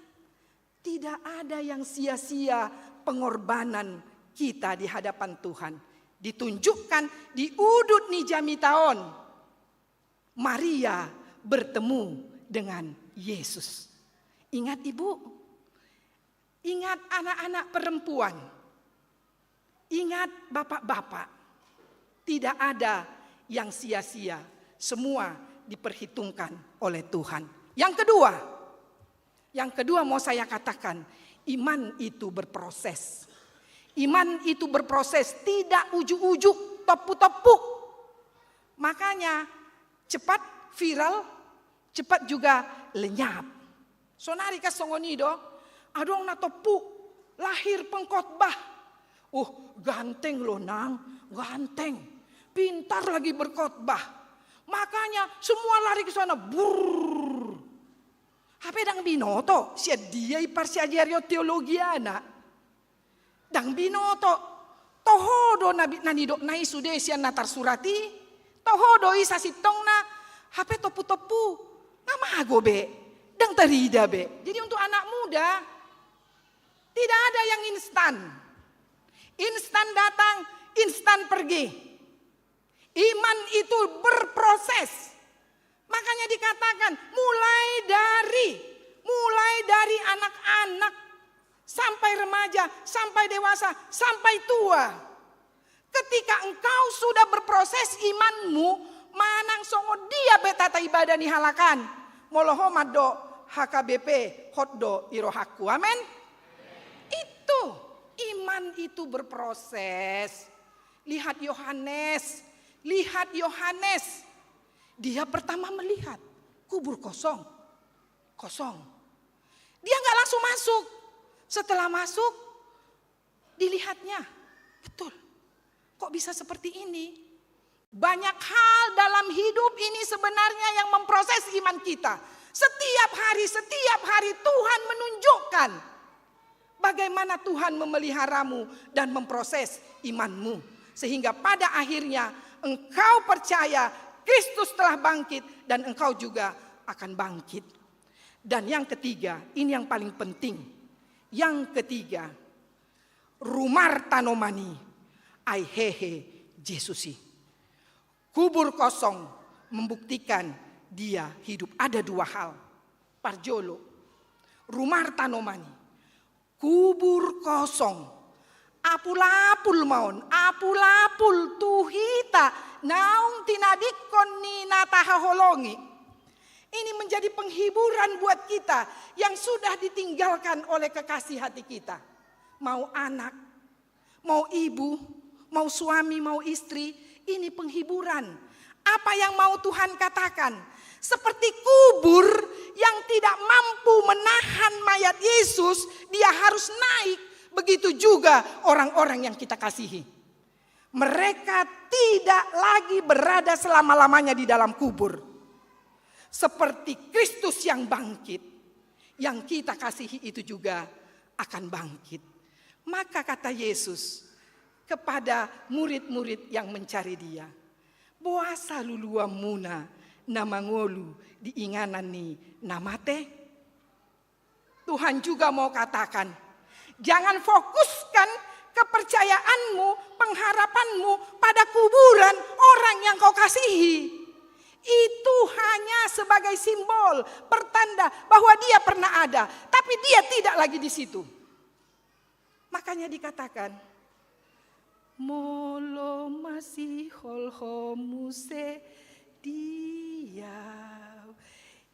tidak ada yang sia-sia pengorbanan kita di hadapan Tuhan. Ditunjukkan di Udut Nijami Taon. Maria bertemu dengan Yesus. Ingat ibu, ingat anak-anak perempuan. Ingat bapak-bapak, tidak ada yang sia-sia, semua diperhitungkan oleh Tuhan. Yang kedua mau saya katakan, iman itu berproses. Iman itu berproses, tidak ujuk-ujuk, tepuk-tepuk. Makanya cepat viral, cepat juga lenyap. Sonari ka songonido, adong na tepuk, lahir pengkhotbah. Ganteng loh nang, ganteng. Pintar lagi berkhotbah. Makanya semua lari ke sana. Brrr. Hape dang binoto, sia dia parsiajerio teologiana. Dang binoto, tohodo nanidok nai sude sia natar surati. Tohodo isa sitong na, hape topu-topu. Ngamago be, dang terida be. Jadi untuk anak muda, tidak ada yang instan. Instan datang, instan pergi. Iman itu berproses. Makanya dikatakan mulai dari anak-anak sampai remaja, sampai dewasa, sampai tua. Ketika engkau sudah berproses imanmu, manang songo dia betata ibadah ni halakan. Moloho maddo HKBP hotdo irohaku. Amin. Itu. Iman itu berproses. Lihat Yohanes. Dia pertama melihat kubur kosong. Dia gak langsung masuk. Setelah masuk, dilihatnya. Betul. Kok bisa seperti ini? Banyak hal dalam hidup ini sebenarnya yang memproses iman kita. Setiap hari Tuhan menunjukkan bagaimana Tuhan memeliharamu dan memproses imanmu. Sehingga pada akhirnya engkau percaya Kristus telah bangkit dan engkau juga akan bangkit. Dan yang ketiga, ini yang paling penting. Yang ketiga, rumar tanomani ai hehe Jesusi. Kubur kosong membuktikan dia hidup. Ada dua hal. Parjolo, rumar tanomani, kubur kosong. Apul-apul maun, apul-apul tuhita, naung tinadikon ni natahaholongi. Ini menjadi penghiburan buat kita yang sudah ditinggalkan oleh kekasih hati kita. Mau anak, mau ibu, mau suami, mau istri, ini penghiburan. Apa yang mau Tuhan katakan? Seperti kubur yang tidak mampu menahan mayat Yesus, dia harus naik. Begitu juga orang-orang yang kita kasihi. Mereka tidak lagi berada selama-lamanya di dalam kubur. Seperti Kristus yang bangkit, yang kita kasihi itu juga akan bangkit. Maka kata Yesus kepada murid-murid yang mencari dia, "Boasa lulua muna namangolu diinganan ni namate." Tuhan juga mau katakan, jangan fokuskan kepercayaanmu, pengharapanmu pada kuburan orang yang kau kasihi. Itu hanya sebagai simbol, pertanda bahwa dia pernah ada, tapi dia tidak lagi di situ. Makanya dikatakan, molo masih holhomuse dia,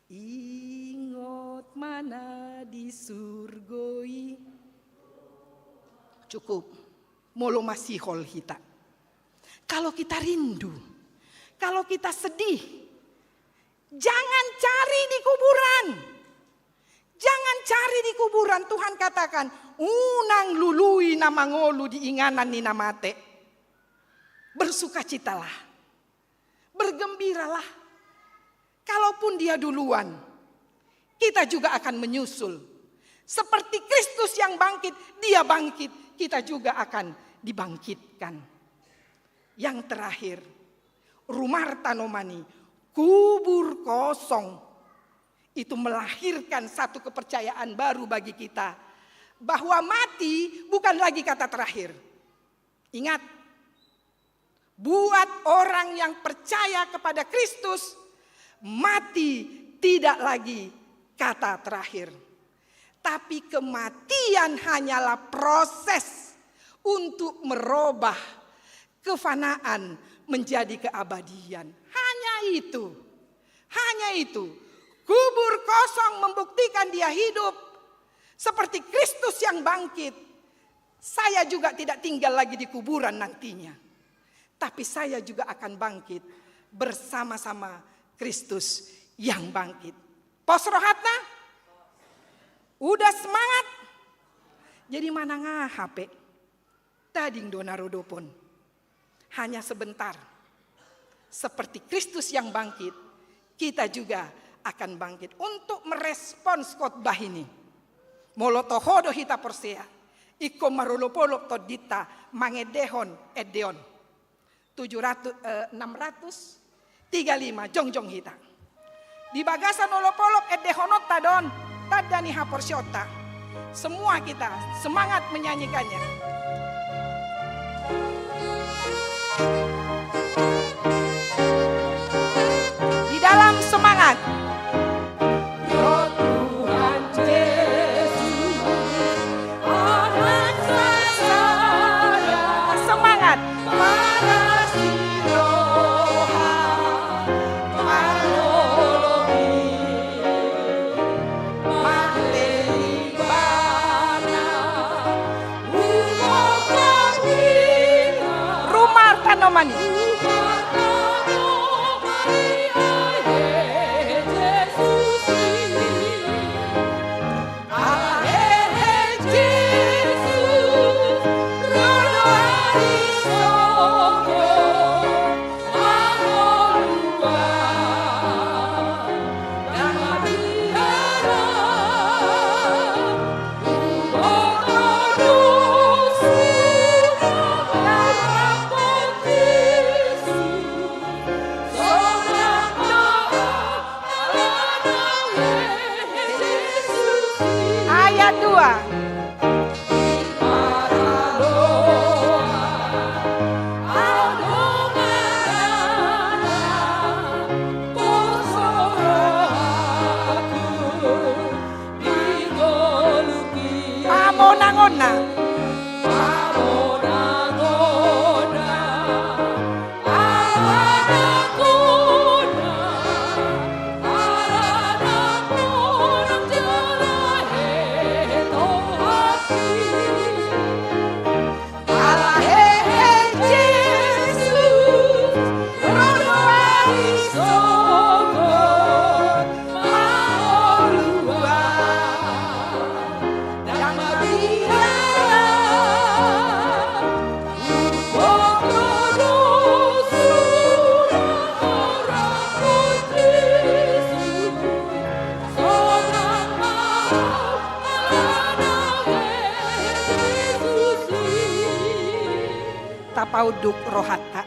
ingot mana di surgoi. Cukup, molo masih hol hita. Kalau kita rindu, kalau kita sedih, jangan cari di kuburan. Jangan cari di kuburan. Tuhan katakan, unang lului namangolu diinganan ni namate. Bersukacitalah, bergembiralah. Kalaupun dia duluan, kita juga akan menyusul. Seperti Kristus yang bangkit, dia bangkit, kita juga akan dibangkitkan. Yang terakhir, rumar tanomani, kubur kosong. Itu melahirkan satu kepercayaan baru bagi kita. Bahwa mati bukan lagi kata terakhir. Ingat, buat orang yang percaya kepada Kristus, mati tidak lagi kata terakhir. Tapi kematian hanyalah proses untuk merubah kefanaan menjadi keabadian. Hanya itu. Hanya itu. Kubur kosong membuktikan dia hidup. Seperti Kristus yang bangkit. Saya juga tidak tinggal lagi di kuburan nantinya. Tapi saya juga akan bangkit bersama-sama Kristus yang bangkit. Posrohatna? Udah semangat? Jadi mana ngahape? Tading donarodopon. Hanya sebentar. Seperti Kristus yang bangkit, kita juga akan bangkit. Untuk merespons khotbah ini, molotohodo hita persea, iko marolopolop todita mangedehon edeon 635 jongjong hita. Di bagasan olopolop edehonot tadon tadani haporsyota. Semua kita semangat menyanyikannya. Di dalam semangat. Mani. tapauduk rohata.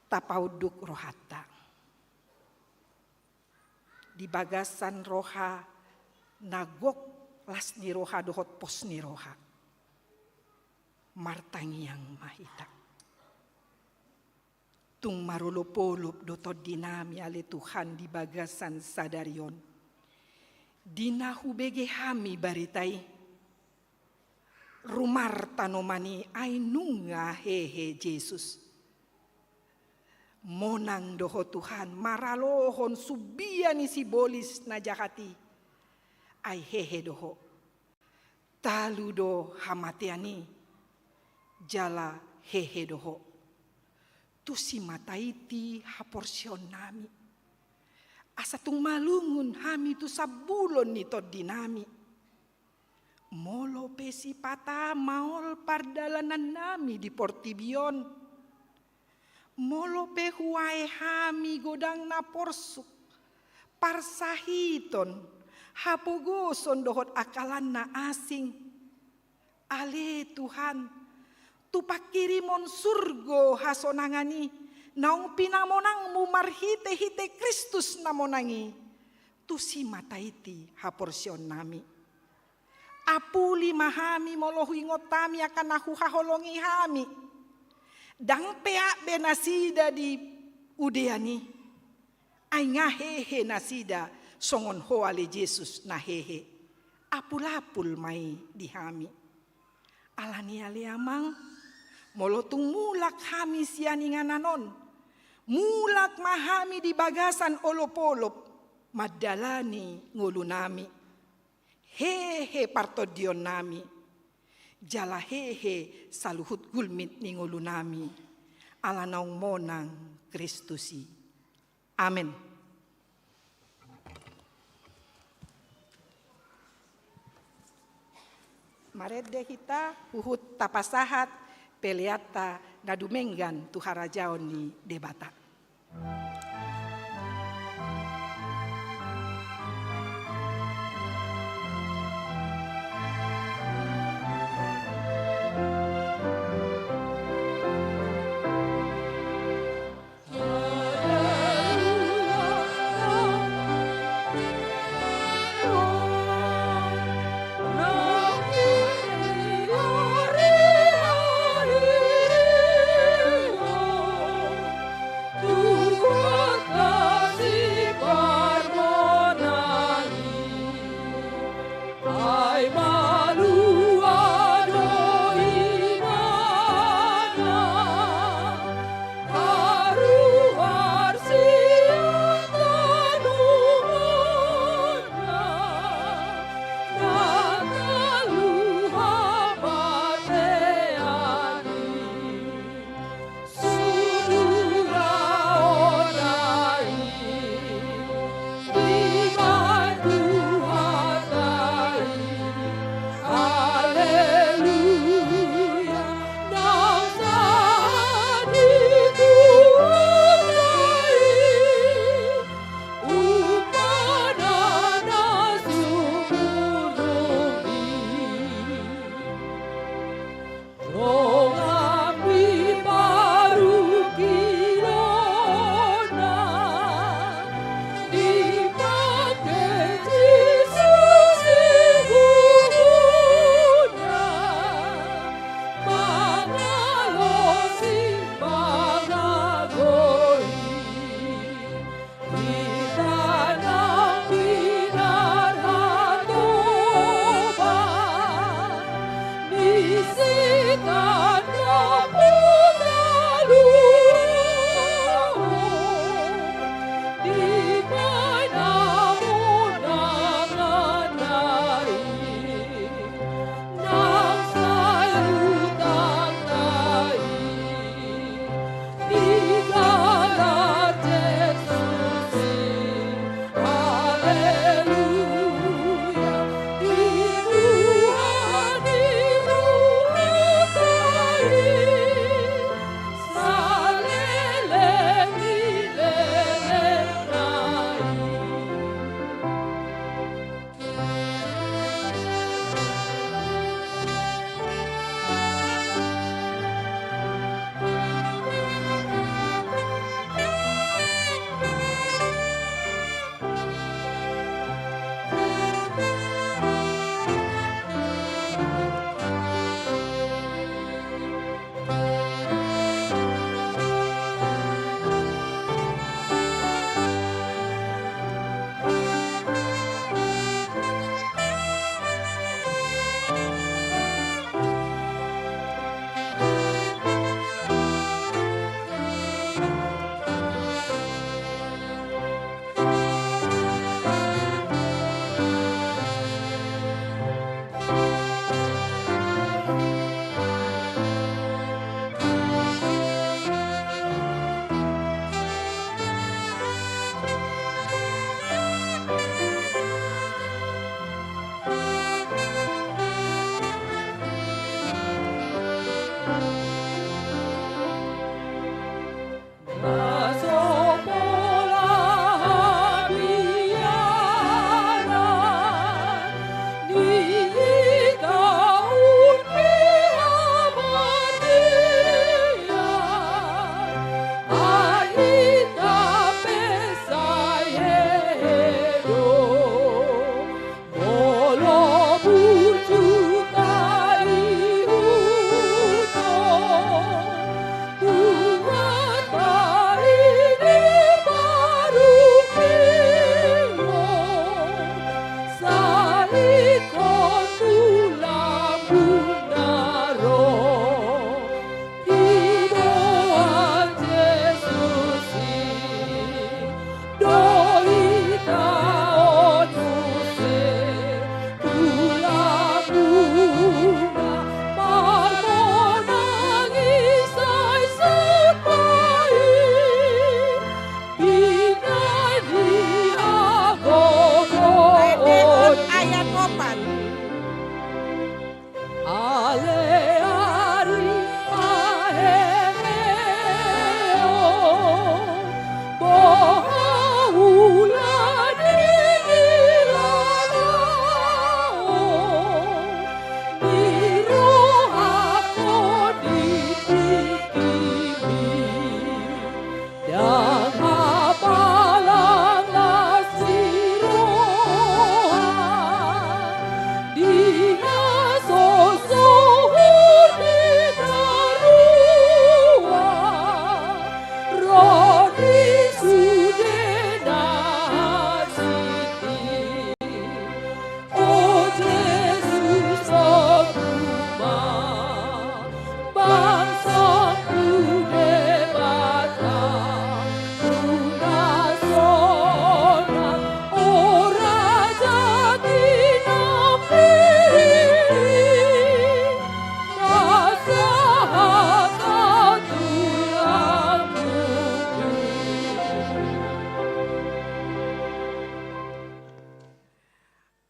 Tapauduk rohata. Di bagasan roha nagok las ni roha dohot pos ni roha. Martangiang mahita. Tung marulupolup dotod dinami ale Tuhan di bagasan sadarion. Dinahu bege hami baritai. Rumar tanomani ay nunga hehe Jesus. Monang doho Tuhan maralohon subian si bolis na jakati. Ay hehe doho. Taludo hamatiani. Jala hehe doho. Tu si mataiti haporsion nami. Asa tung malungun hami tu sabulon ni tod dinami. Molo pesi pata maol pardalanan nami di Portibion. Molo pe huwae hami godang na porsuk. Parsahiton. Hapogoson dohot akalan na asing. Ale Tuhan. Tupakirimon surgo hasonangani. Naung pinamonang mumarhite-hite Kristus namonangi. Tusi mataiti haporsion nami. Apuli mahami molohuingot tami akan nahu haholongi hami. Dang pea benasida di udeani. Ay ngahehe nasida songon hoale Jesus nahehe. Apul-apul mai dihami. Alani aliamang molotung mulak hami sianingananon. Mulak mahami di bagasan olop-olop. Madalani ngulunami. Hehe partodion nami. Jala hehe saluhut gulmit ni ngulunami. Alanaung monang Kristusi. Amin. Marede kita huhut tapasahat peleata nadumenggan tuharajaon ni debata. Tuhan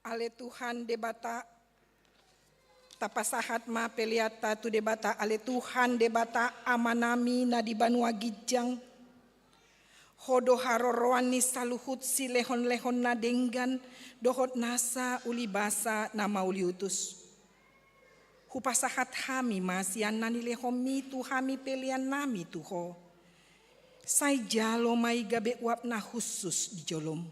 Ale Tuhan debata tapasahat ma peliata tu debata ale Tuhan debata amanami na di Banua Gijang. Hodo haroroan ni saluhut si lehon-lehon na denggan dohot nasa uli basa na mauliutus. Hupasahat hami masian nani lehomi tu hami pelian nami tuho. Sai jalo mai gabe uap na khusus di jolom.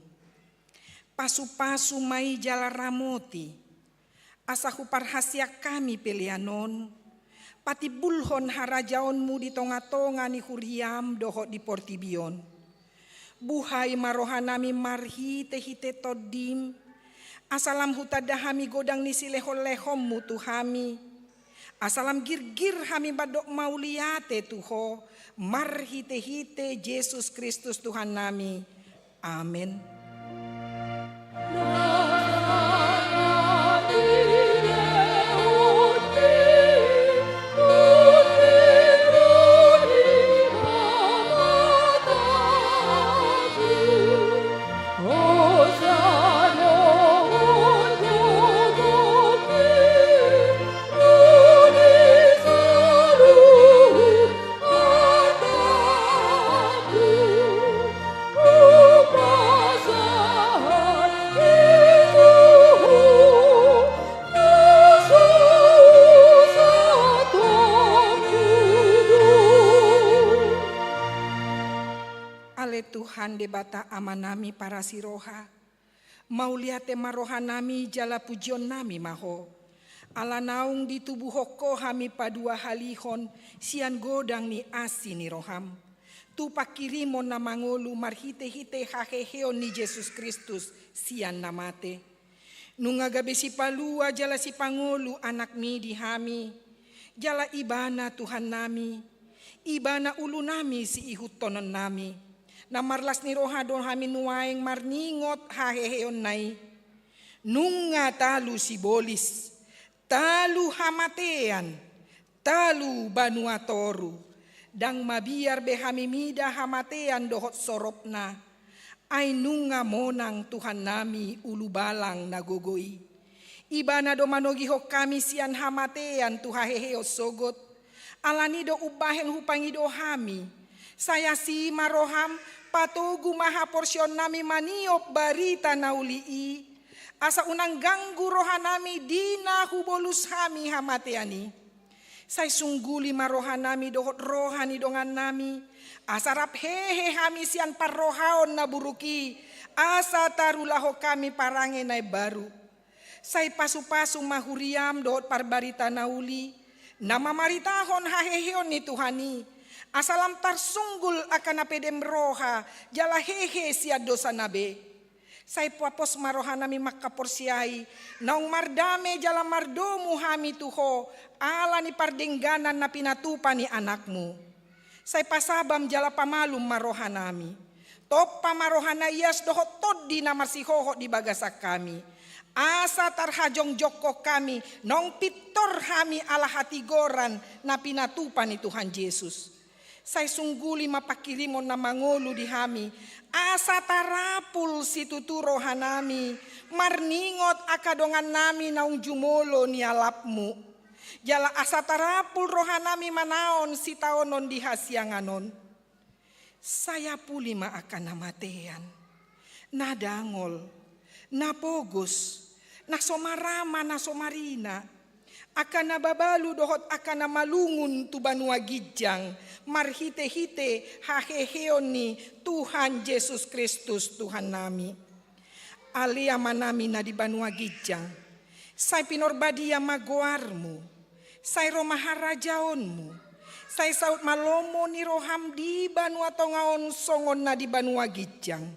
Pasu-pasu mai jala ramoti. Asa huparhasia kami pelianon. Pati bulhon harajaonmu di tonga-tonga ni huriam dohot di portibion. Buhay marohanami marhi tehite todim. Asalam hutadahami godang ni silehol-lehommu tuhami. Asalam gir-gir hami badok mauliate tuho. Marhi tehite Yesus Kristus Tuhan nami. Amin. Tuhan debata amanami para siroha. Mauliate marohanami jala pujion nami maho. Ala naung di tubuh hoko hami padua halihon sian godang ni asi ni roham. Tu pakirimon na mangolu marhite-hite haheheon ni Yesus Kristus sian namate. Nunga gabe si palua jala si pangolu anak mi di hami. Jala ibana Tuhan nami. Ibana ulu nami si ihutonon nami. Namarlas ni roha don hami nuaeng marningot haheheon nai. Nunga talu si bolis. Talu hamatean. Talu Banua Toru. Dang mabiar behami mida hamatean dohot soropna. Ay nunga monang Tuhan nami ulu balang nagogoi. Ibana do manogiho kami sian hamatean tu haheheo sogot. Alani do ubahen hupangido hami. Saya si maroham patugu maha porsyon nami maniop barita naulii. Asa unang ganggu rohanami dina hubolus hami hamateani. Say sungguli marohanami dohot rohani dongan nami. Asarap hehe hami sian parrohaon na buruki. Asa tarulaho kami parange nai baru. Say pasu-pasu mahuriam dohot parbarita nauli. Nama maritahon haheheon ni Tuhani. Asalam tarsunggul akan apedem roha. Jala hehe siya dosa nabe. Say puapos marohanami makaporsiai. Naung mardame jala mardomu hami tuho. Ala ni pardengganan na pinatupa ni anakmu. Say pasabam jala pamalum marohanami. Top pamarohana iyas dohot todi na marsihoho di bagasak kami. Asa tarhajong joko kami. Naung pitor hami ala hatigoran na pinatupa ni Tuhan Yesus. Say sungguli mapakirimon na mangolu di hami. Asa tarapul si tuturo hanami. Marningot akadongan nami naung jumolo ni alapmu. Jala asa tarapul rohanami manaon si taonon di hasianganon. Saya pulima akan namatean. Nadangol. Napogos. Nasomarama nasomarina. Akan nababalu dohot akan namalungun tu Banua Gijang. Marhite-hite haheheon ni Tuhan Yesus Kristus Tuhan nami. Alia manami na di Banua Gijang. Say pinorbadia magoarmu. Say romaharajaonmu. Say saut malomo ni roham di Banua Tongaon songon na di Banua Gijang.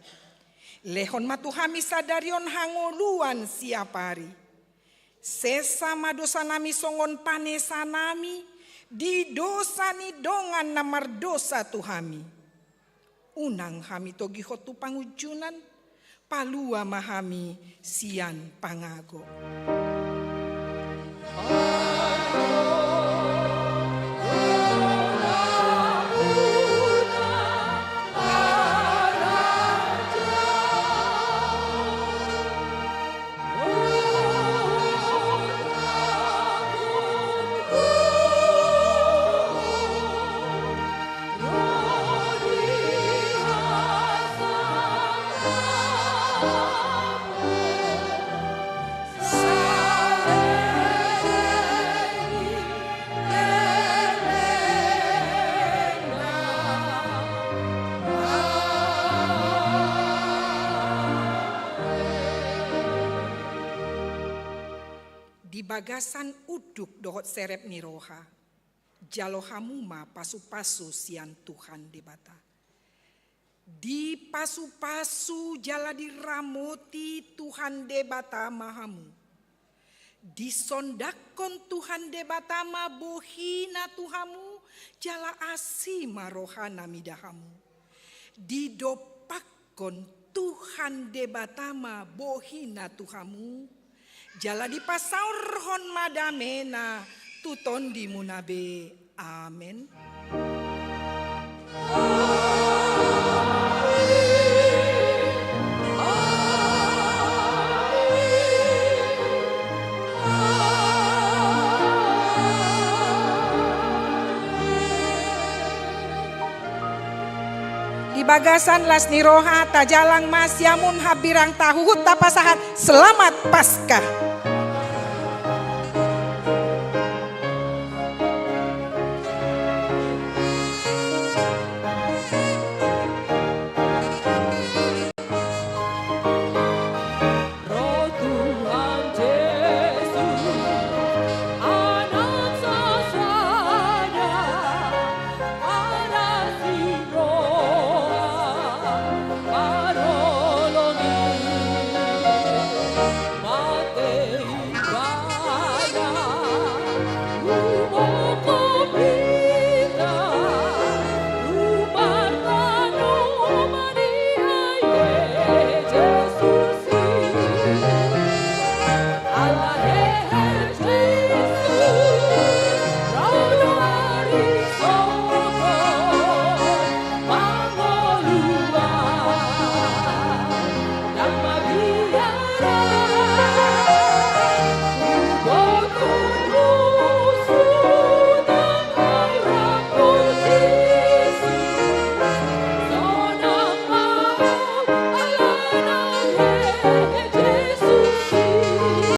Lehon matuhami sadarion hangoluan siapari. Sesama dosa nami songon panesa nami. Di dosa ni dongan namar dosa tuhami. Unang hami togi hotu pangujunan. Palua mahami sian pangago. di bagasan uduk dohot serep niroha. Jalohamuma pasu-pasu sian Tuhan debata. Di pasu-pasu jala diramoti Tuhan debata mahamu. Disondakon Tuhan debata ma bohina Tuhamu jala asima rohana midahamu. Didopakon Tuhan debata ma bohina Tuhamu jala dipasaur hon madamena tuton di munabe. Amen. Di bagasan las niroha tajalang mas yamun habirang tahuhut tapasahat. Selamat Paskah.